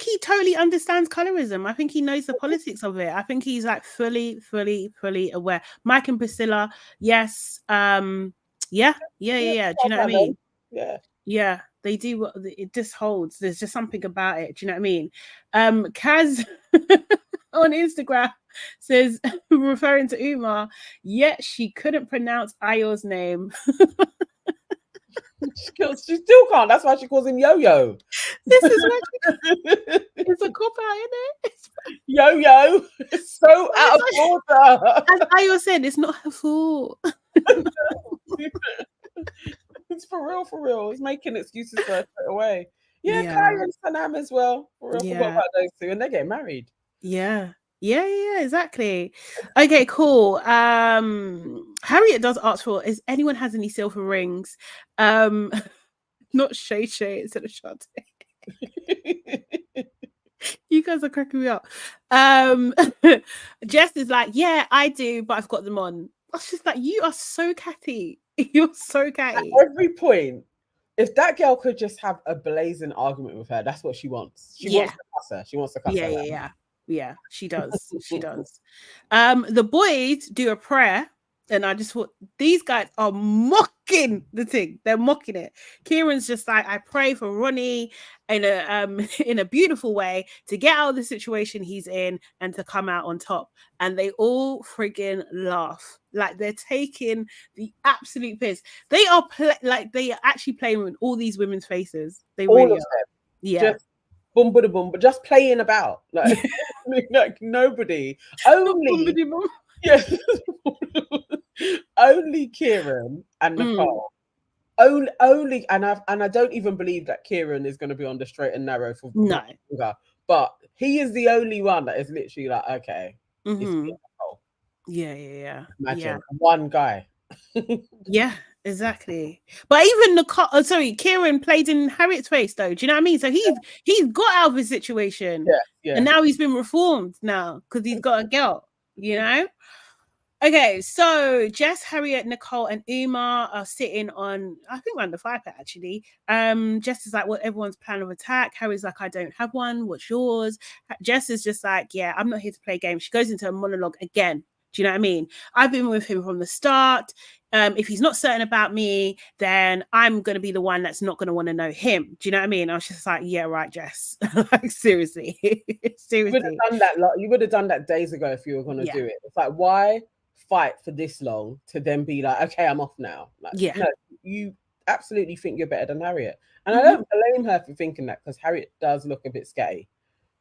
he totally understands colorism. I think he knows the politics of it. I think he's like fully aware. Mike and Priscilla, yes. Yeah. Do you know what I mean? Yeah, they do. It just holds. There's just something about it. Do you know what I mean? Kaz on Instagram says, referring to Uma, yet she couldn't pronounce Ayo's name. She still can't. That's why she calls him Yo-Yo. This is what it's a cop out, isn't it? Yo-Yo. It's so out of order. As Ayo said, it's not her fault. It's for real. He's making excuses for her straight away. Yeah, Kai and Sanam as well. For real, forgot about those two, and they're getting married. Yeah, exactly. Okay, cool. Harriet does ask for, is anyone has any silver rings? Not Shay instead of Sade. You guys are cracking me up. Jess is like, yeah, I do, but I've got them on. I was just like, you are so catty. You're so catty. At every point, if that girl could just have a blazing argument with her, that's what she wants. She wants to cuss her. She wants to cuss her. Yeah, she does. She does. The boys do a prayer, and I just thought these guys are mocking the thing. They're mocking it. Kieran's just like, I pray for Ronnie in a in a beautiful way to get out of the situation he's in and to come out on top. And they all friggin' laugh. Like they're taking the absolute piss. They are like they are actually playing with all these women's faces. They all really of are. them. Yeah. Just boom, boom, boom, but just playing about. Like, like nobody. Only yes. Only Kieran and Nicole. Only and I don't even believe that Kieran is going to be on the straight and narrow for much longer. But he is the only one that is literally like, okay, yeah. Imagine one guy. Yeah, exactly. But even Nicole, Kieran played in Harriet's face though. Do you know what I mean? So he's got out of his situation. Yeah. And now he's been reformed now because he's got a girl, you know? Okay, so Jess, Harriet, Nicole, and Umar are sitting on, I think, around the fire pit actually. Jess is like, what everyone's plan of attack? Harry's like, I don't have one. What's yours? Jess is just like, yeah, I'm not here to play games. She goes into a monologue again. Do you know what I mean? I've been with him from the start. If he's not certain about me, then I'm going to be the one that's not going to want to know him. Do you know what I mean? I was just like, yeah, right, Jess. Like, seriously. Seriously. You would have done that days ago if you were going to do it. It's like, why fight for this long to then be like, okay, I'm off now? Like, no, you absolutely think you're better than Harriet. And I don't blame her for thinking that, because Harriet does look a bit scatty.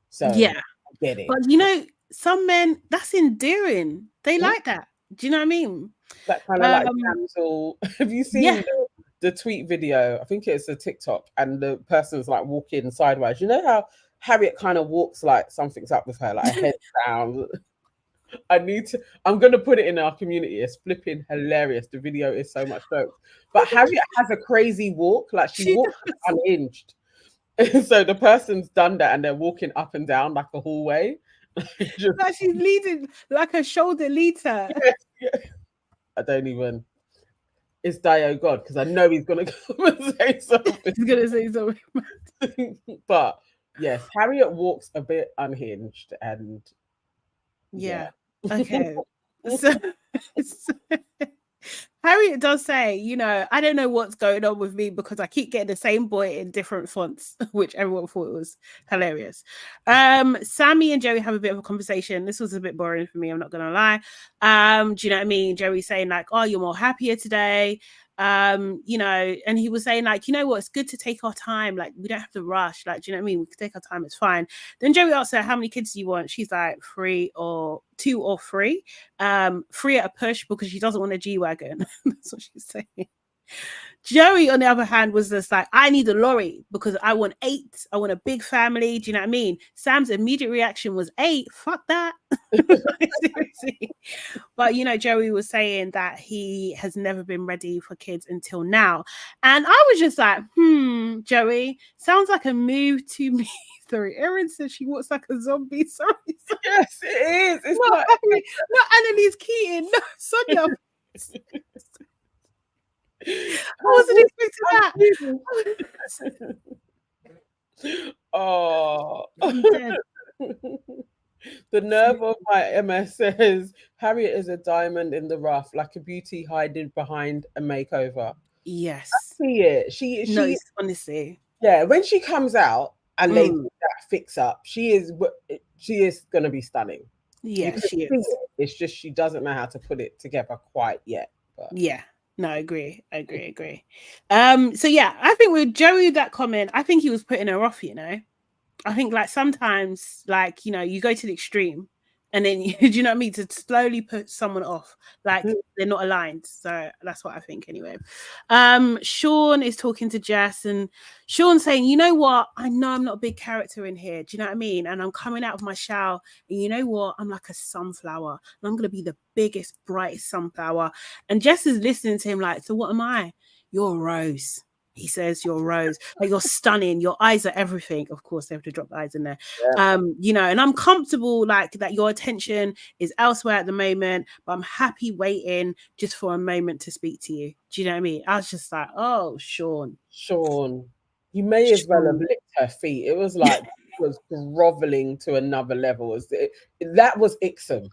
So yeah, I get it. But you know, some men, that's endearing. They like that. Do you know what I mean? That kind of like damsel. Have you seen the tweet video? I think it's a TikTok, and the person's like walking sideways. You know how Harriet kind of walks like something's up with her, like her head down. I'm going to put it in our community. It's flipping hilarious. The video is so much jokes. But Harriet has a crazy walk. Like she walks unhinged. So the person's done that and they're walking up and down like a hallway. Like she's leading, like her shoulder leads her. Yeah. I don't even. It's Dio God, because I know he's going to come and say something. He's going to say something. But yes, Harriet walks a bit unhinged and yeah. Okay. So Harriet does say, you know, I don't know what's going on with me because I keep getting the same boy in different fonts, which everyone thought was hilarious. Sammy and Joey have a bit of a conversation. This was a bit boring for me, I'm not gonna lie. Do you know what I mean? Joey's saying like, oh, you're more happier today. You know, and he was saying like, you know what, it's good to take our time, like we don't have to rush, like, do you know what I mean, we can take our time, it's fine. Then Joey asked her, how many kids do you want? She's like 2 or 3, 3 at a push, because she doesn't want a G-Wagon. That's what she's saying. Joey, on the other hand, was just like, I need a lorry because I want 8. I want a big family. Do you know what I mean? Sam's immediate reaction was 8. Fuck that. Seriously. But, you know, Joey was saying that he has never been ready for kids until now. And I was just like, Joey, sounds like a move to me. Sorry, Erin says she walks like a zombie. Sorry. Yes, it is. It's not Annalise Keaton. No, Sonia. I wasn't expecting that. Oh. The nerve of my MS says Harriet is a diamond in the rough, like a beauty hiding behind a makeover. Yes. I see it. She honestly. Yeah, when she comes out and lays that fix up, she is going to be stunning. Yeah, she is. It's just she doesn't know how to put it together quite yet. But. Yeah. No, I agree. So yeah, I think with Joey, that comment, I think he was putting her off, you know. I think like sometimes, like, you know, you go to the extreme and then do you know what I mean, to slowly put someone off, like they're not aligned. So that's what I think anyway. Sean is talking to Jess, and Sean's saying, you know what, I know I'm not a big character in here, do you know what I mean, and I'm coming out of my shell, and you know what, I'm like a sunflower, and I'm gonna be the biggest, brightest sunflower. And Jess is listening to him like, so what am I? You're a rose. He says, "You're Rose, like you're stunning. Your eyes are everything." Of course, they have to drop the eyes in there. Yeah. You know, and I'm comfortable like that. Your attention is elsewhere at the moment, but I'm happy waiting just for a moment to speak to you. Do you know what I mean? I was just like, "Oh, Sean, you may as well have licked her feet." It was like was groveling to another level. That was Ixom.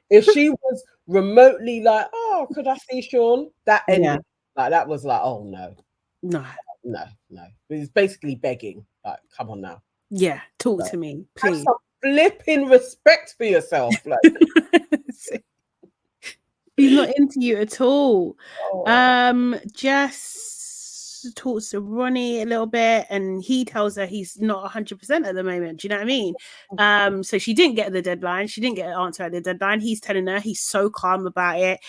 If she was remotely like, "Oh, could I see Sean?" That ended. Like that was like, "Oh no, no." It's basically begging. Like, come on now. Yeah, talk to me, please. Have some flipping respect for yourself. Like, he's not into you at all. Jess talks to Ronnie a little bit, and he tells her he's not 100% at the moment. Do you know what I mean? So she didn't get the deadline. She didn't get an answer at the deadline. He's telling her he's so calm about it.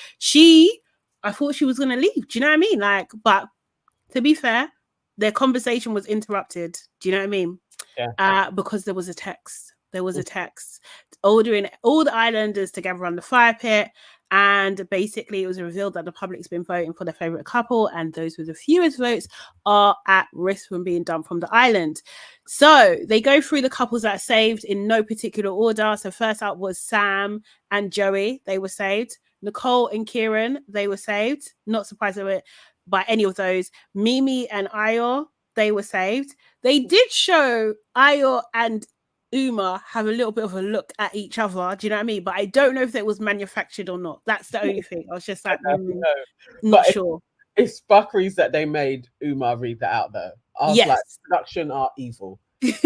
I thought she was going to leave. Do you know what I mean? Like, but to be fair, their conversation was interrupted. Do you know what I mean? Yeah. Because there was a text. Ordering all the islanders to gather around the fire pit. And basically, it was revealed that the public's been voting for their favorite couple, and those with the fewest votes are at risk from being dumped from the island. So they go through the couples that are saved in no particular order. So first out was Sam and Joey. They were saved. Nicole and Kieran, they were saved. Not surprised by any of those. Mimi and AYO, they were saved. They did show AYO and Uma have a little bit of a look at each other. Do you know what I mean? But I don't know if it was manufactured or not. That's the only thing. I was just like, not sure. It's fuckeries that they made Uma read that out though. I was like, production are evil. Just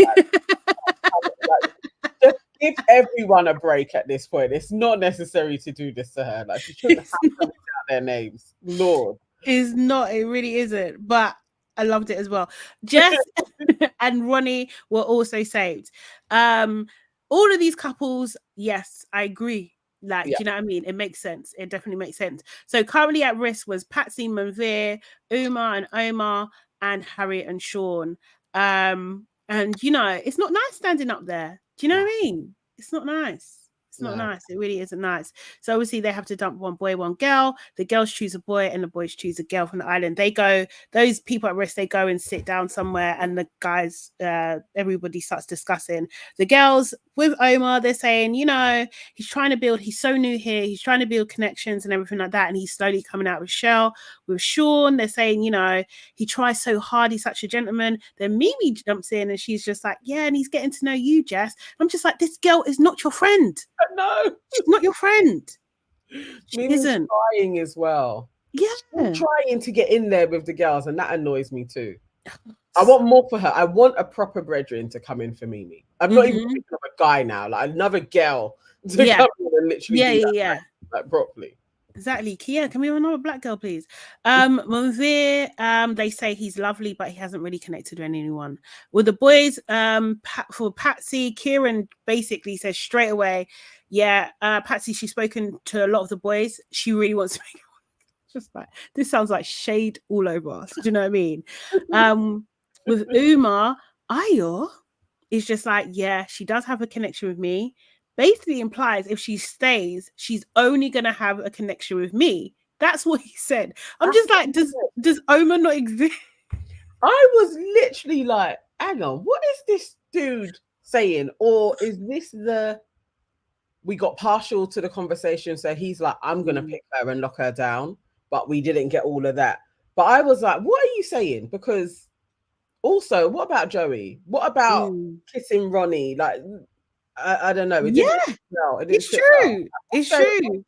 give everyone a break at this point. It's not necessary to do this to her. Like, she shouldn't have to read out their names. Lord. It's not. It really isn't. But I loved it as well. Jess and Ronnie were also saved. All of these couples, yes, I agree. Like, do you know what I mean? It makes sense. It definitely makes sense. So currently at risk was Patsy, Manveer, Uma and Omar, and Harriet and Sean. And you know, it's not nice standing up there. Do you know what I mean? It's not nice. It's not nice. It really isn't nice. So obviously they have to dump one boy, one girl. The girls choose a boy and the boys choose a girl from the island. Those people at risk, they go and sit down somewhere, and the guys, everybody starts discussing. The girls with Omar, they're saying, you know, he's so new here. He's trying to build connections and everything like that. And he's slowly coming out with Shell. With Sean, they're saying, you know, he tries so hard. He's such a gentleman. Then Mimi jumps in and she's just like, yeah, and he's getting to know you, Jess. I'm just like, this girl is not your friend. No, she's not your friend. She isn't trying as well. Yeah, she's trying to get in there with the girls, and that annoys me too. I want more for her. I want a proper brethren to come in for Mimi. I'm not even thinking of a guy now, like another girl to come in and literally do that, like properly. Exactly. Kia, can we have another black girl, please? Manveer, they say he's lovely, but he hasn't really connected with anyone. With the boys, for Patsy, Kieran basically says straight away, Patsy, she's spoken to a lot of the boys. She really wants to make just like, this sounds like shade all over us. Do you know what I mean? With Uma, AYO is just like, yeah, she does have a connection with me. Basically implies if she stays, she's only going to have a connection with me. That's what he said. I'm just like, does Oma not exist? I was literally like, hang on, what is this dude saying? Or is this we got partial to the conversation, so he's like, I'm going to pick her and lock her down, but we didn't get all of that. But I was like, what are you saying? Because also, what about Joey? What about kissing Ronnie? Like, I don't know. It's true. It's true.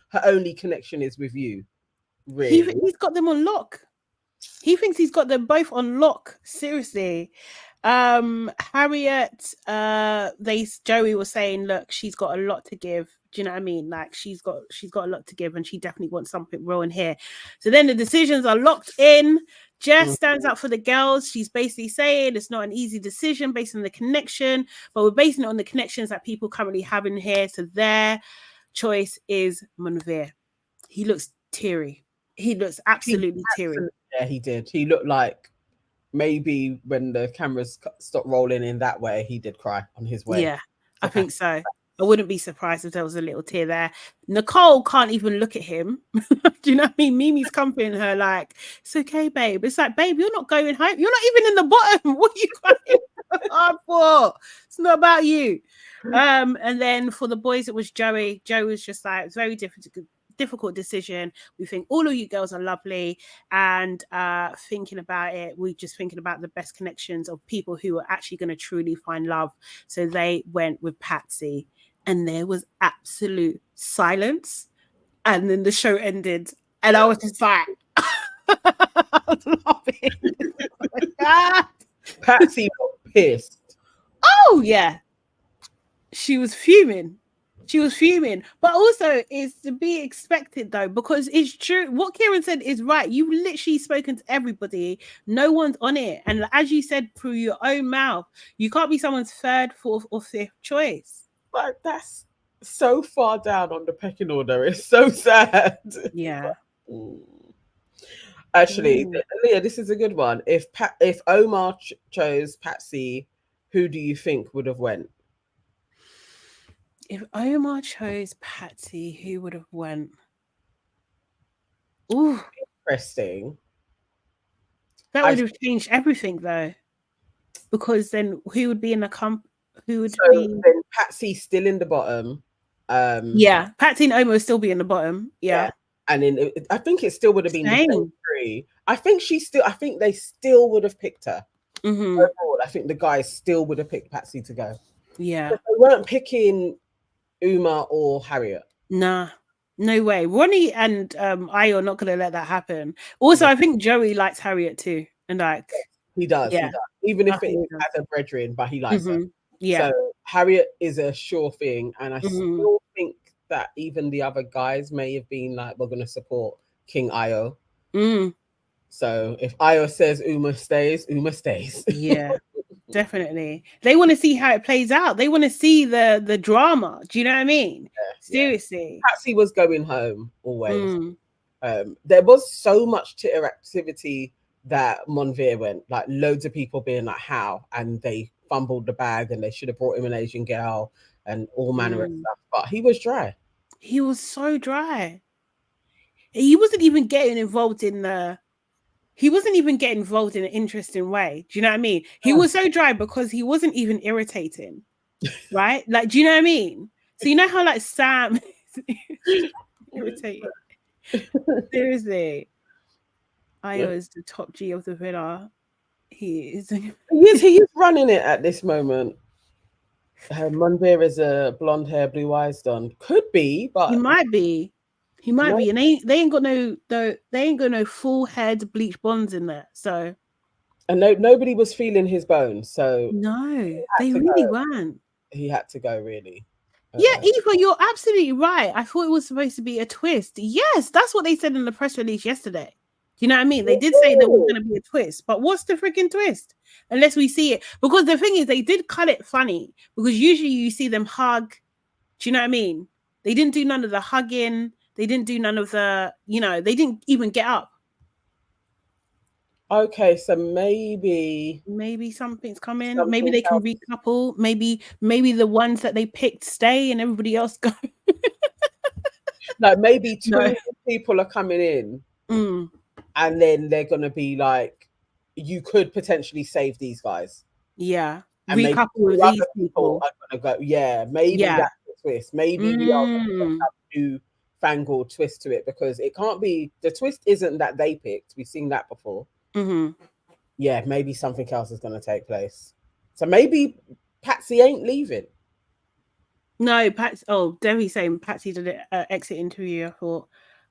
Her only connection is with you. Really? He's got them on lock. He thinks he's got them both on lock. Seriously. Harriet, Joey was saying, look, she's got a lot to give. Do you know what I mean? Like, she's got a lot to give, and she definitely wants something real in here. So then the decisions are locked in. Jess stands up for the girls. She's basically saying it's not an easy decision based on the connection, but we're basing it on the connections that people currently have in here. So their choice is Manveer. He looks teary. He looks absolutely teary. Yeah, he did. He looked like maybe when the cameras stopped rolling in that way, he did cry on his way. Yeah, I think so. I wouldn't be surprised if there was a little tear there. Nicole can't even look at him. Do you know what I mean? Mimi's comforting her like, it's okay, babe. It's like, babe, you're not going home. You're not even in the bottom. What are you crying hard for? It's not about you. And then for the boys, it was Joey. Joey was just like, it's very difficult decision. We think all of you girls are lovely, and thinking about it, we're just thinking about the best connections of people who are actually going to truly find love. So they went with Patsy, and there was absolute silence, and then the show ended, and I was just like, I was laughing. Patsy got pissed. Oh yeah, she was fuming. She was fuming, but also it's to be expected though, because it's true. What Kieran said is right. You've literally spoken to everybody. No one's on it. And as you said through your own mouth, you can't be someone's third, fourth, or fifth choice. Like, that's so far down on the pecking order. It's so sad. Yeah. Actually, Leah, this is a good one. If Omar chose Patsy, who do you think would have went? If Omar chose Patsy, who would have went? Ooh, interesting. That would have changed everything, though, because then who would be in the comp? Who would be? Then Patsy's still in the bottom. Yeah, Patsy and Omar would still be in the bottom. Yeah. And then I think it still would have been the same three. I think they still would have picked her. Overall, I think the guys still would have picked Patsy to go. Yeah, but they weren't picking Uma or Harriet. Nah, no way. Ronnie and AYO are not going to let that happen. Also, I think Joey likes Harriet too, and like he does. Yeah. He does. Even if it is as a brethren, but he likes her. Yeah. So Harriet is a sure thing, and I still think that even the other guys may have been like, we're going to support King AYO. So if AYO says Uma stays, Uma stays. Yeah, definitely. They want to see how it plays out. They want to see the drama. Do you know what I mean? Yeah, seriously. Patsy was going home always. There was so much Twitter activity that Monveer went, like loads of people being like, how? And they fumbled the bag and they should have brought him an Asian girl and all manner of stuff. But he was dry. He was so dry. He wasn't even getting involved in an interesting way. Do you know what I mean? He was so dry because he wasn't even irritating, right? Like, do you know what I mean? So you know how like Sam is irritating. Seriously, AYO is the top G of the villa. He is running it at this moment. Monveer is a blonde hair, blue eyes done. Could be, but he might be. He might be, and they ain't got no full head bleach blondes in there. So, and nobody was feeling his bones. So no, they really weren't. He had to go, really. Yeah, Eva, you're absolutely right. I thought it was supposed to be a twist. Yes, that's what they said in the press release yesterday. Do you know what I mean? They did say there was going to be a twist, but what's the freaking twist? Unless we see it, because the thing is, they did cut it funny because usually you see them hug. Do you know what I mean? They didn't do none of the hugging. They didn't do none of the, they didn't even get up. Okay, so maybe something's coming. Maybe they can recouple. Maybe the ones that they picked stay and everybody else go. No, maybe two people are coming in, and then they're gonna be like, you could potentially save these guys. Yeah, and recouple with these people are gonna go. Yeah, maybe that's the twist. Maybe we are gonna have a new fangled twist to it, because it can't be, the twist isn't that they picked. We've seen that before. Yeah, maybe something else is going to take place. So maybe Patsy ain't leaving. No, Patsy. Oh, Debbie's saying Patsy did an exit interview. I thought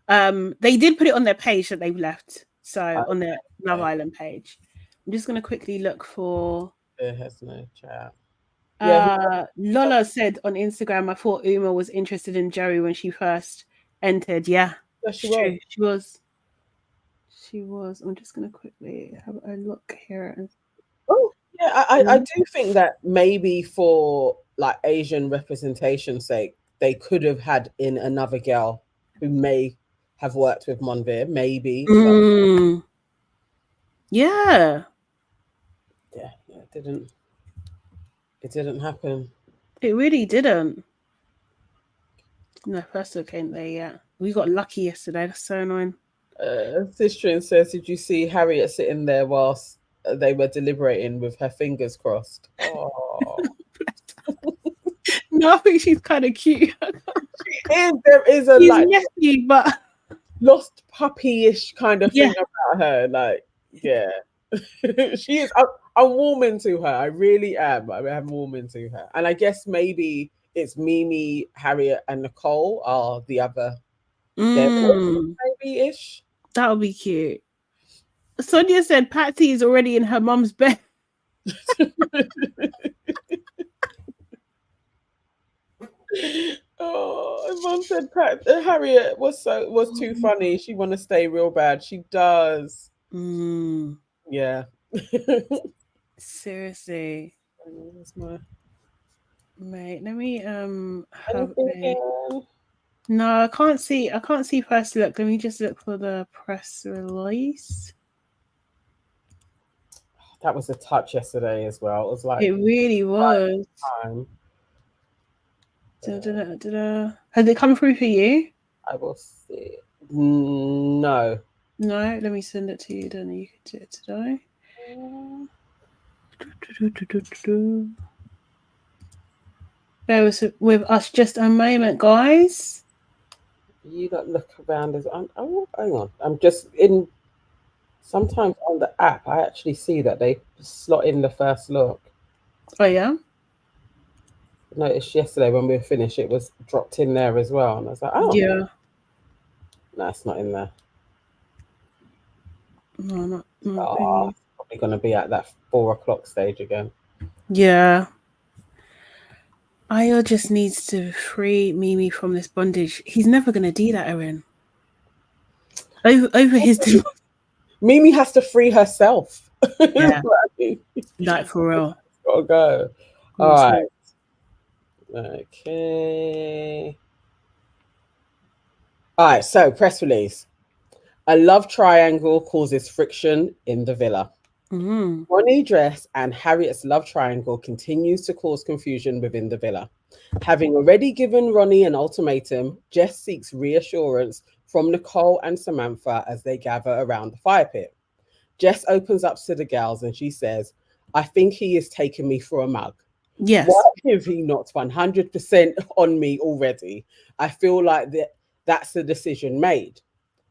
they did put it on their page that they've left. So on their Love Island page. I'm just going to quickly look for. There has no chat. Lola said on Instagram, I thought Uma was interested in Joey when she first entered. Yeah, she was. She was. I'm just going to quickly have a look here. Oh, yeah. I do think that maybe for like Asian representation's sake, they could have had in another girl who may have worked with Monveer, maybe. Yeah. Yeah, it didn't happen. It really didn't. No, first look ain't there yet. We got lucky yesterday. That's so annoying. Sistrin says, did you see Harriet sitting there whilst they were deliberating with her fingers crossed? Oh. No, I think she's kind of cute. There is a she's like messy, but lost puppy-ish kind of thing yeah. about her. Like, yeah. She is. I'm warming to her. I really am. I'm warming to her. And I guess maybe it's Mimi, Harriet, and Nicole are the other maybe-ish. That would be cute. Sonia said Patsy is already in her mum's bed. Oh, mum said Harriet was too funny. She want to stay real bad. She does. Yeah. Seriously. Mate, let me have No, I can't see first look. Let me just look for the press release. That was a touch yesterday as well. It was like it really was. Has it come through for you? I will see. No. No, let me send it to you, then you can do it today. Bear with us just a moment, guys. You got to look around as hang on. I'm just in. Sometimes on the app, I actually see that they slot in the first look. Oh yeah. I noticed yesterday when we were finished, it was dropped in there as well, and I was like, oh yeah. No, it's not in there. No, not it's probably going to be at that 4 o'clock stage again. Yeah. AYO just needs to free Mimi from this bondage. He's never going to do that, Erin. Over his... Mimi has to free herself. Yeah. Like, for real. Gotta go. All right. Okay. All right, so press release. A love triangle causes friction in the villa. Ronnie Dress and Harriet's love triangle continues to cause confusion within the villa. Having already given Ronnie an ultimatum, Jess seeks reassurance from Nicole and Samantha as they gather around the fire pit. Jess opens up to the gals and she says, I think he is taking me for a mug. Yes. Why is he not 100% on me already? I feel like that's the decision made.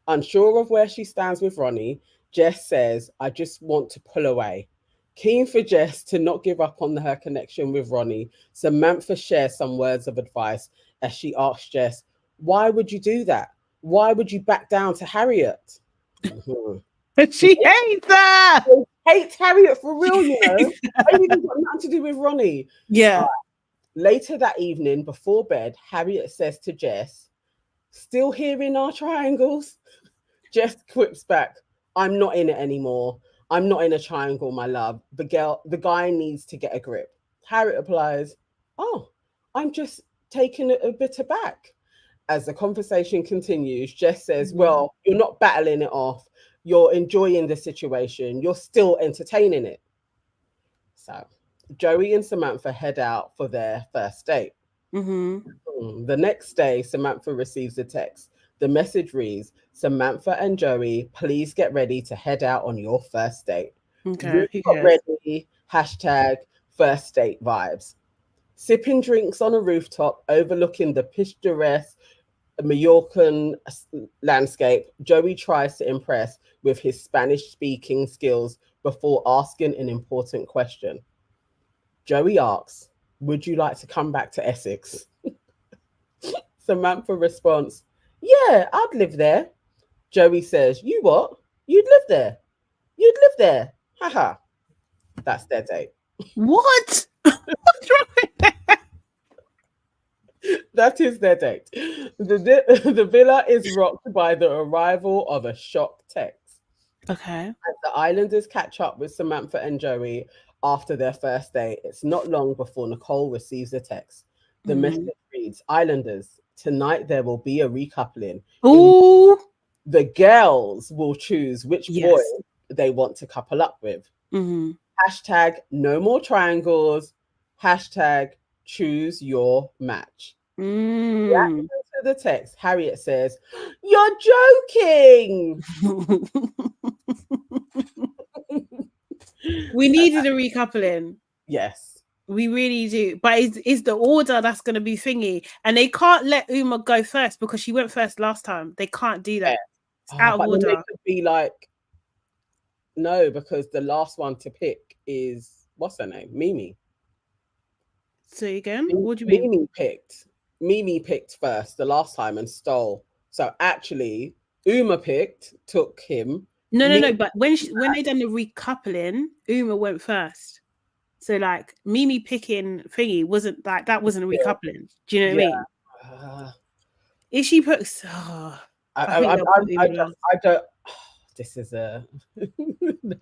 Unsure of where she stands with Ronnie, Jess says, I just want to pull away. Keen for Jess to not give up on her connection with Ronnie, Samantha shares some words of advice as she asks Jess, why would you do that? Why would you back down to Harriet? She hates her. She hates Harriet for real, you know. I even got nothing to do with Ronnie. Yeah. Later that evening, before bed, Harriet says to Jess, still hearing our triangles? Jess quips back, I'm not in it anymore. I'm not in a triangle, my love. The guy needs to get a grip. Harriet replies, oh, I'm just taken a bit aback. As the conversation continues, Jess says, well, you're not battling it off. You're enjoying the situation. You're still entertaining it. So Joey and Samantha head out for their first date. The next day, Samantha receives a text. The message reads, Samantha and Joey, please get ready to head out on your first date. Okay. Ready, hashtag first date vibes. Sipping drinks on a rooftop overlooking the picturesque Mallorcan landscape, Joey tries to impress with his Spanish-speaking skills before asking an important question. Joey asks, would you like to come back to Essex? Samantha responds, yeah, I'd live there. Joey says, you what? You'd live there? You'd live there? Haha. That's their date. What? What's wrong with that? That is their date. The villa is rocked by the arrival of a shock text. Okay. As the Islanders catch up with Samantha and Joey after their first date, it's not long before Nicole receives a text. The message reads, Islanders, tonight there will be a recoupling. Ooh. The girls will choose which boy they want to couple up with. Hashtag no more triangles. Hashtag choose your match. Reactions of the text, Harriet says, "You're joking." We needed a recoupling. Yes. We really do. But is the order that's going to be thingy. And they can't let Uma go first because she went first last time. They can't do that. It's out of order. Then they could be like, no, because the last one to pick is, what's her name? Mimi. So again, what do you mean? Mimi picked first the last time and stole. So actually, Uma took him. No. But when they done the recoupling, Uma went first. So like Mimi picking thingy wasn't like that wasn't a recoupling. Do you know what I mean? If she puts, I don't. This is a.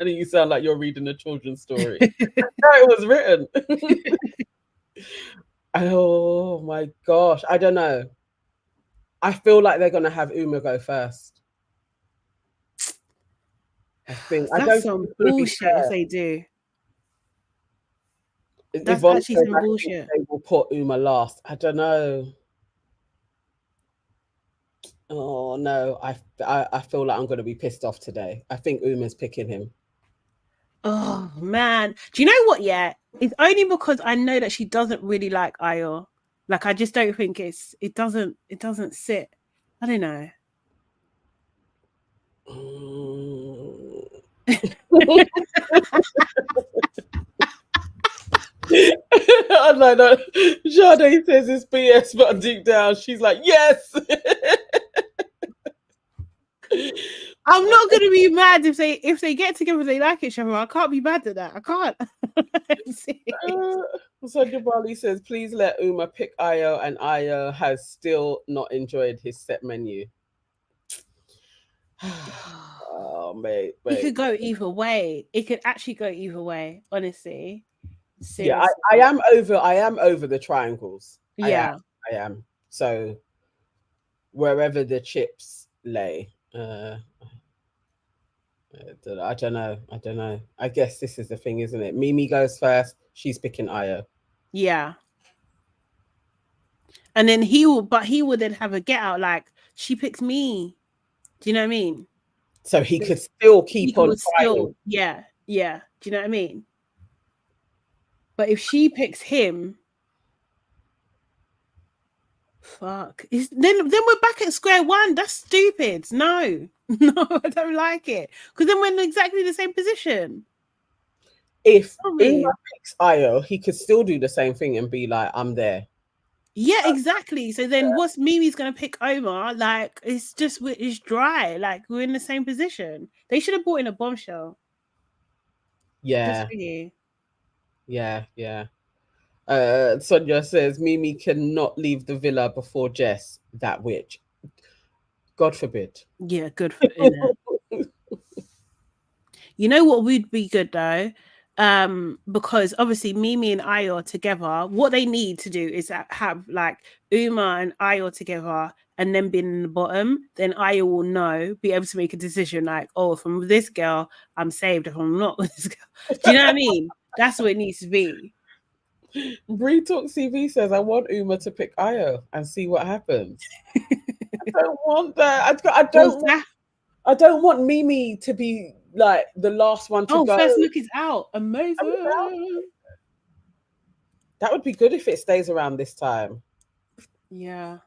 You sound like you're reading a children's story. No, it was written. Oh my gosh, I don't know. I feel like they're gonna have Uma go first. I think that's some bullshit if they do. That's actually some bullshit. They will put Uma last. I don't know. Oh no, I feel like I'm going to be pissed off today. I think Uma's picking him. Oh man, do you know what? Yeah, it's only because I know that she doesn't really like AYO. Like I just don't think it doesn't sit. I don't know. I'm like, no. Sade says it's BS, but deep down she's like, yes. I'm not gonna be mad if they get together, they like each other. I can't be mad at that. I can't. Sonia Barley says, please let Uma pick AYO, and AYO has still not enjoyed his set menu. Oh mate. It could go either way. It could actually go either way, honestly. Seriously. Yeah, I am over the triangles. Yeah. I am. So wherever the chips lay. I don't know. I guess this is the thing, isn't it? Mimi goes first. She's picking AYO. Yeah. And then he will then have a get out. Like she picks me. Do you know what I mean? So he could still keep on fighting. Yeah. Do you know what I mean? But if she picks him, fuck. Then we're back at square one. That's stupid. No, I don't like it. Because then we're in exactly the same position. If Uma picks AYO, he could still do the same thing and be like, I'm there. Yeah, exactly. So then what's Mimi's going to pick Omar? Like, it's dry. Like, we're in the same position. They should have brought in a bombshell. Yeah. Yeah. Sonia says Mimi cannot leave the villa before Jess, that witch. God forbid. Yeah, good for it. You know what would be good though? Because obviously Mimi and AYO are together. What they need to do is have like Uma and AYO together, and then being in the bottom, then AYO will be able to make a decision like, oh, if I'm with this girl, I'm saved. If I'm not with this girl, do you know what I mean? That's what it needs to be. Bree Talk CV says, I want Uma to pick AYO and see what happens. I don't want that. I don't want Mimi to be like the last one to go. First look is out. Amazing. That would be good if it stays around this time. Yeah,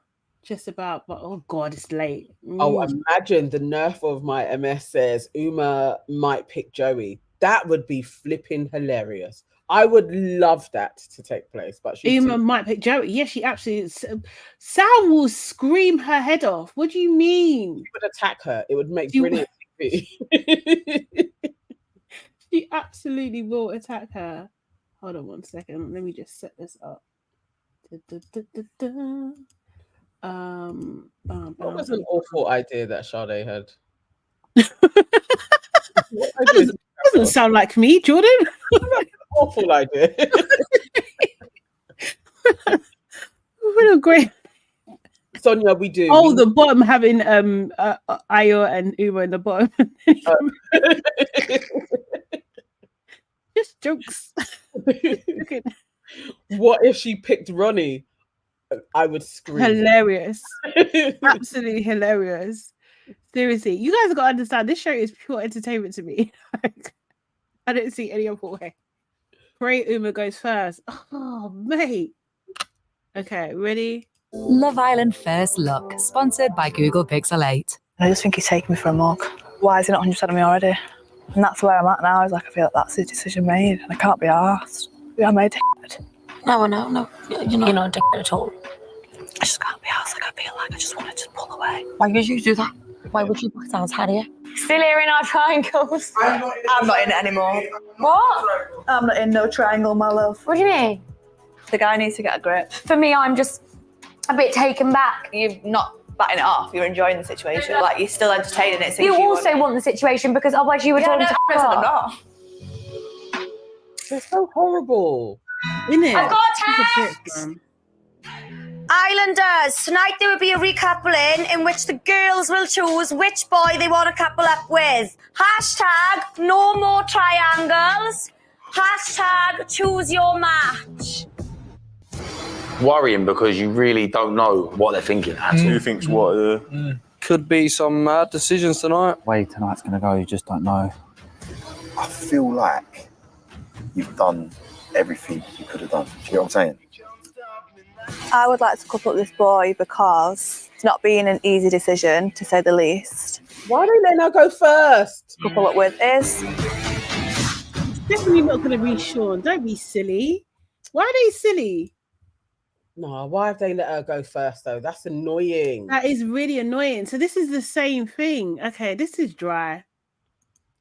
just about. But oh god, it's late. Oh, imagine the nerf of my MS says Uma might pick Joey. That would be flipping hilarious. I would love that to take place, but Uma might pick Joey. Yeah, she absolutely. Sal will scream her head off. What do you mean? She would attack her. It would make brilliant TV. She absolutely will attack her. Hold on 1 second. Let me just set this up. What was an awful idea that Sade had? Doesn't sound like me, Jordan. Awful idea. What a great. Sonia, we do. Oh, the bottom having AYO and Uma in the bottom. Just jokes. What if she picked Ronnie? I would scream. Hilarious. Absolutely hilarious. Seriously, you guys got to understand, this show is pure entertainment to me. Like, I don't see any other way. Pray Uma goes first. Oh, mate. Okay, ready? Love Island First Look, sponsored by Google Pixel 8. I just think he's taking me for a mug. Why is he not 100% of me already? And that's where I'm at now. Is like, I feel like that's his decision made, and I can't be arsed. Yeah, I made it. No. You're not a dickhead at all. I just can't be arsed. Like, I feel like I just want to just pull away. Why would you do that? Why would you back down, Harriet? Still here in our triangles. I'm not in it anymore. What? I'm not in no triangle, my love. What do you mean? The guy needs to get a grip. For me, I'm just a bit taken back. You're not batting it off. You're enjoying the situation. Like, you're still entertaining it. You also want the situation because otherwise you would Yeah, want to I'm not. They're so horrible. Isn't it? I've got a text. Islanders, tonight there will be a recoupling in which the girls will choose which boy they want to couple up with. Hashtag no more triangles. Hashtag choose your match. Worrying because you really don't know what they're thinking at all. Who thinks what? Could be some mad decisions tonight. Way tonight's going to go, you just don't know. I feel like you've done everything you could have done. Do you know what I'm saying? I would like to couple up this boy because it's not been an easy decision, to say the least. Why don't they now go first? Couple up with is... It's definitely not going to be Sean. Don't be silly. Why are they silly? No, why have they let her go first, though? That's annoying. That is really annoying. So this is the same thing. Okay, this is dry.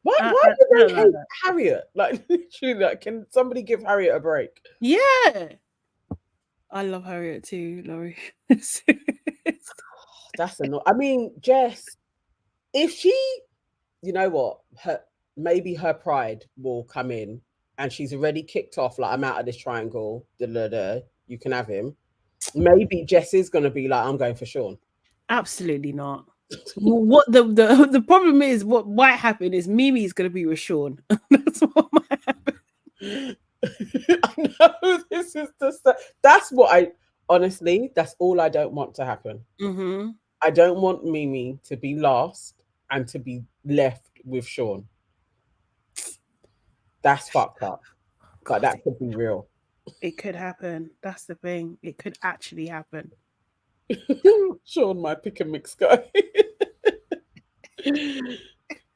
Why did they hate Harriet? Like, literally, like, can somebody give Harriet a break? Yeah. I love Harriet too, Laurie. That's annoying. I mean, Jess, if she, you know what, maybe her pride will come in and she's already kicked off, like, I'm out of this triangle, you can have him. Maybe Jess is going to be like, I'm going for Sean. Absolutely not. What the problem is, what might happen is Mimi's going to be with Sean. That's what might happen. I know this is that's what I honestly, that's all I don't want to happen. Mm-hmm. I don't want Mimi to be last and to be left with Sean. That's fucked up. But that could be real. It could happen. That's the thing. It could actually happen. Sean, my pick and mix guy.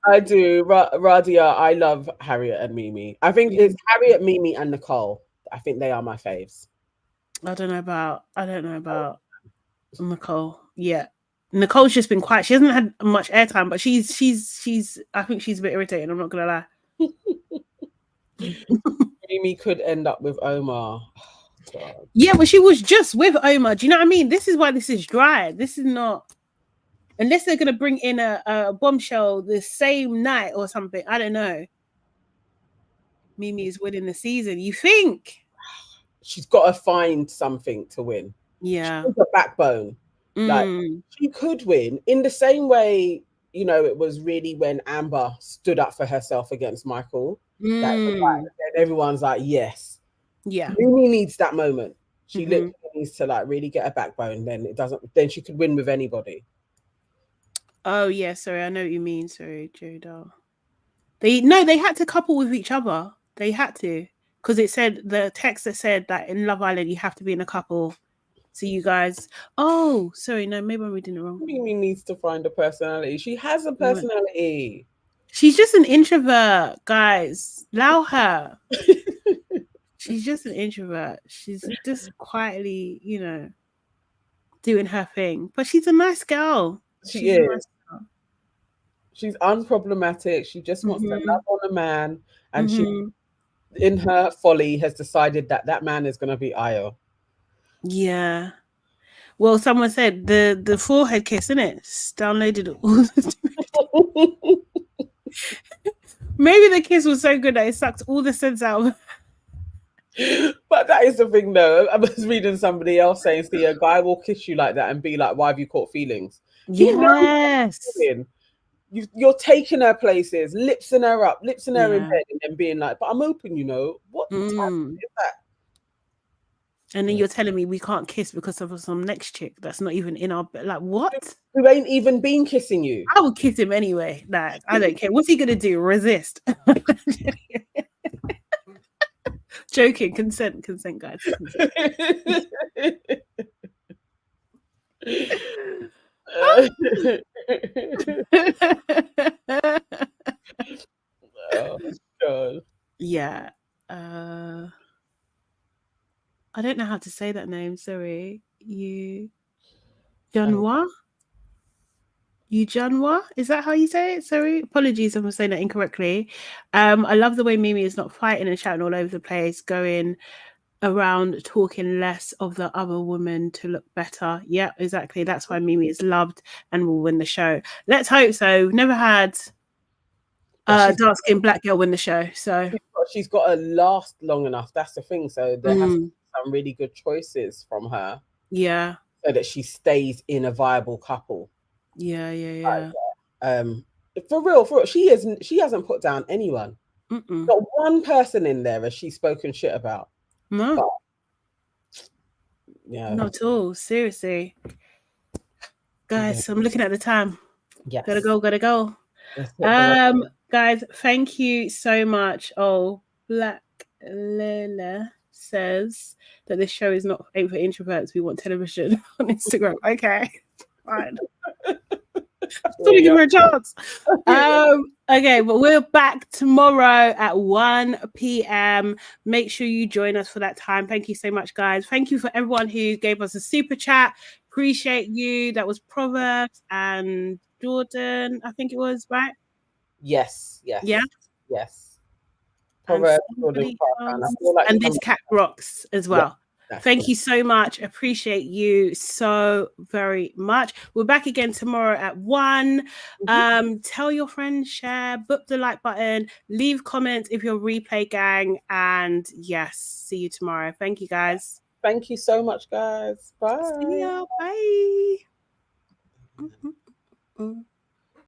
I do. Radia, I love Harriet and Mimi. I think it's Harriet, Mimi, and Nicole. I think they are my faves. I don't know about Nicole. Yeah. Nicole's just been quiet. She hasn't had much airtime, but she's I think she's a bit irritating, I'm not gonna lie. Mimi could end up with Omar. God. Yeah, but she was just with Omar. Do you know what I mean? This is why this is dry. This is not, unless they're gonna bring in a bombshell the same night or something. I don't know. Mimi is winning the season. You think? She's got to find something to win. Yeah, she's a backbone. Like, she could win in the same way. You know, it was really when Amber stood up for herself against Michael. That was like, and everyone's like, yes. Yeah. Mimi needs that moment. She literally needs to like really get a backbone. Then she could win with anybody. Oh yeah, sorry, I know what you mean. Sorry, Joda. They had to couple with each other. They had to, because it said, the text that said that in Love Island you have to be in a couple. So you guys, oh sorry, no, maybe I'm reading it wrong. Mimi needs to find a personality. She has a personality. She's just an introvert, guys. Allow her. She's just an introvert. She's just quietly, you know, doing her thing. But she's a nice girl. She is. Nice girl. She's unproblematic. She just wants to love on a man. And she, in her folly, has decided that man is going to be Ayo. Yeah. Well, someone said the forehead kiss, innit? Downloaded all Maybe the kiss was so good that it sucked all the sense out of But that is the thing, though. I was reading somebody else saying, see, a guy will kiss you like that and be like, why have you caught feelings? Yes. You're taking her places, lipsing her up, lipsing her in bed, and then being like, but I'm open, you know. What type is that? And then you're telling me we can't kiss because of some next chick that's not even in our bed. Like, what? Who ain't even been kissing you? I would kiss him anyway. Like, I don't care. What's he gonna do? Resist? Joking. Consent, guys. Consent. Oh God. Yeah. I don't know how to say that name. Sorry. Junwa? Is that how you say it? Sorry, apologies if I'm saying that incorrectly. I love the way Mimi is not fighting and shouting all over the place, going around talking less of the other woman to look better. Yeah, exactly. That's why Mimi is loved and will win the show. Let's hope so. We've never had dark-skinned black girl win the show, so she's got to last long enough. That's the thing. So there has to be some really good choices from her. Yeah. So that she stays in a viable couple. Yeah. For real, she hasn't put down anyone. Not one person in there has she spoken shit about. No. But, yeah. Not at all. Seriously. Guys, I'm looking at the time. Yes. Gotta go. Guys, thank you so much. Oh, Black Lila says that this show is not aimed for introverts. We want television on Instagram. Okay, fine. Still give her a chance. Okay, but we're back tomorrow at 1 p.m. Make sure you join us for that time. Thank you so much, guys. Thank you for everyone who gave us a super chat. Appreciate you. That was Proverbs and Jordan, I think it was, right? Yes. Yeah. Yes. Proverbs, and this cat rocks as well. Yeah, thank you so much. Appreciate you so very much. We're back again tomorrow at 1. Tell your friends, share, book the like button, leave comments if you're replay gang, and yes, see you tomorrow. Thank you, guys. Thank you so much, guys. Bye. See ya. Bye.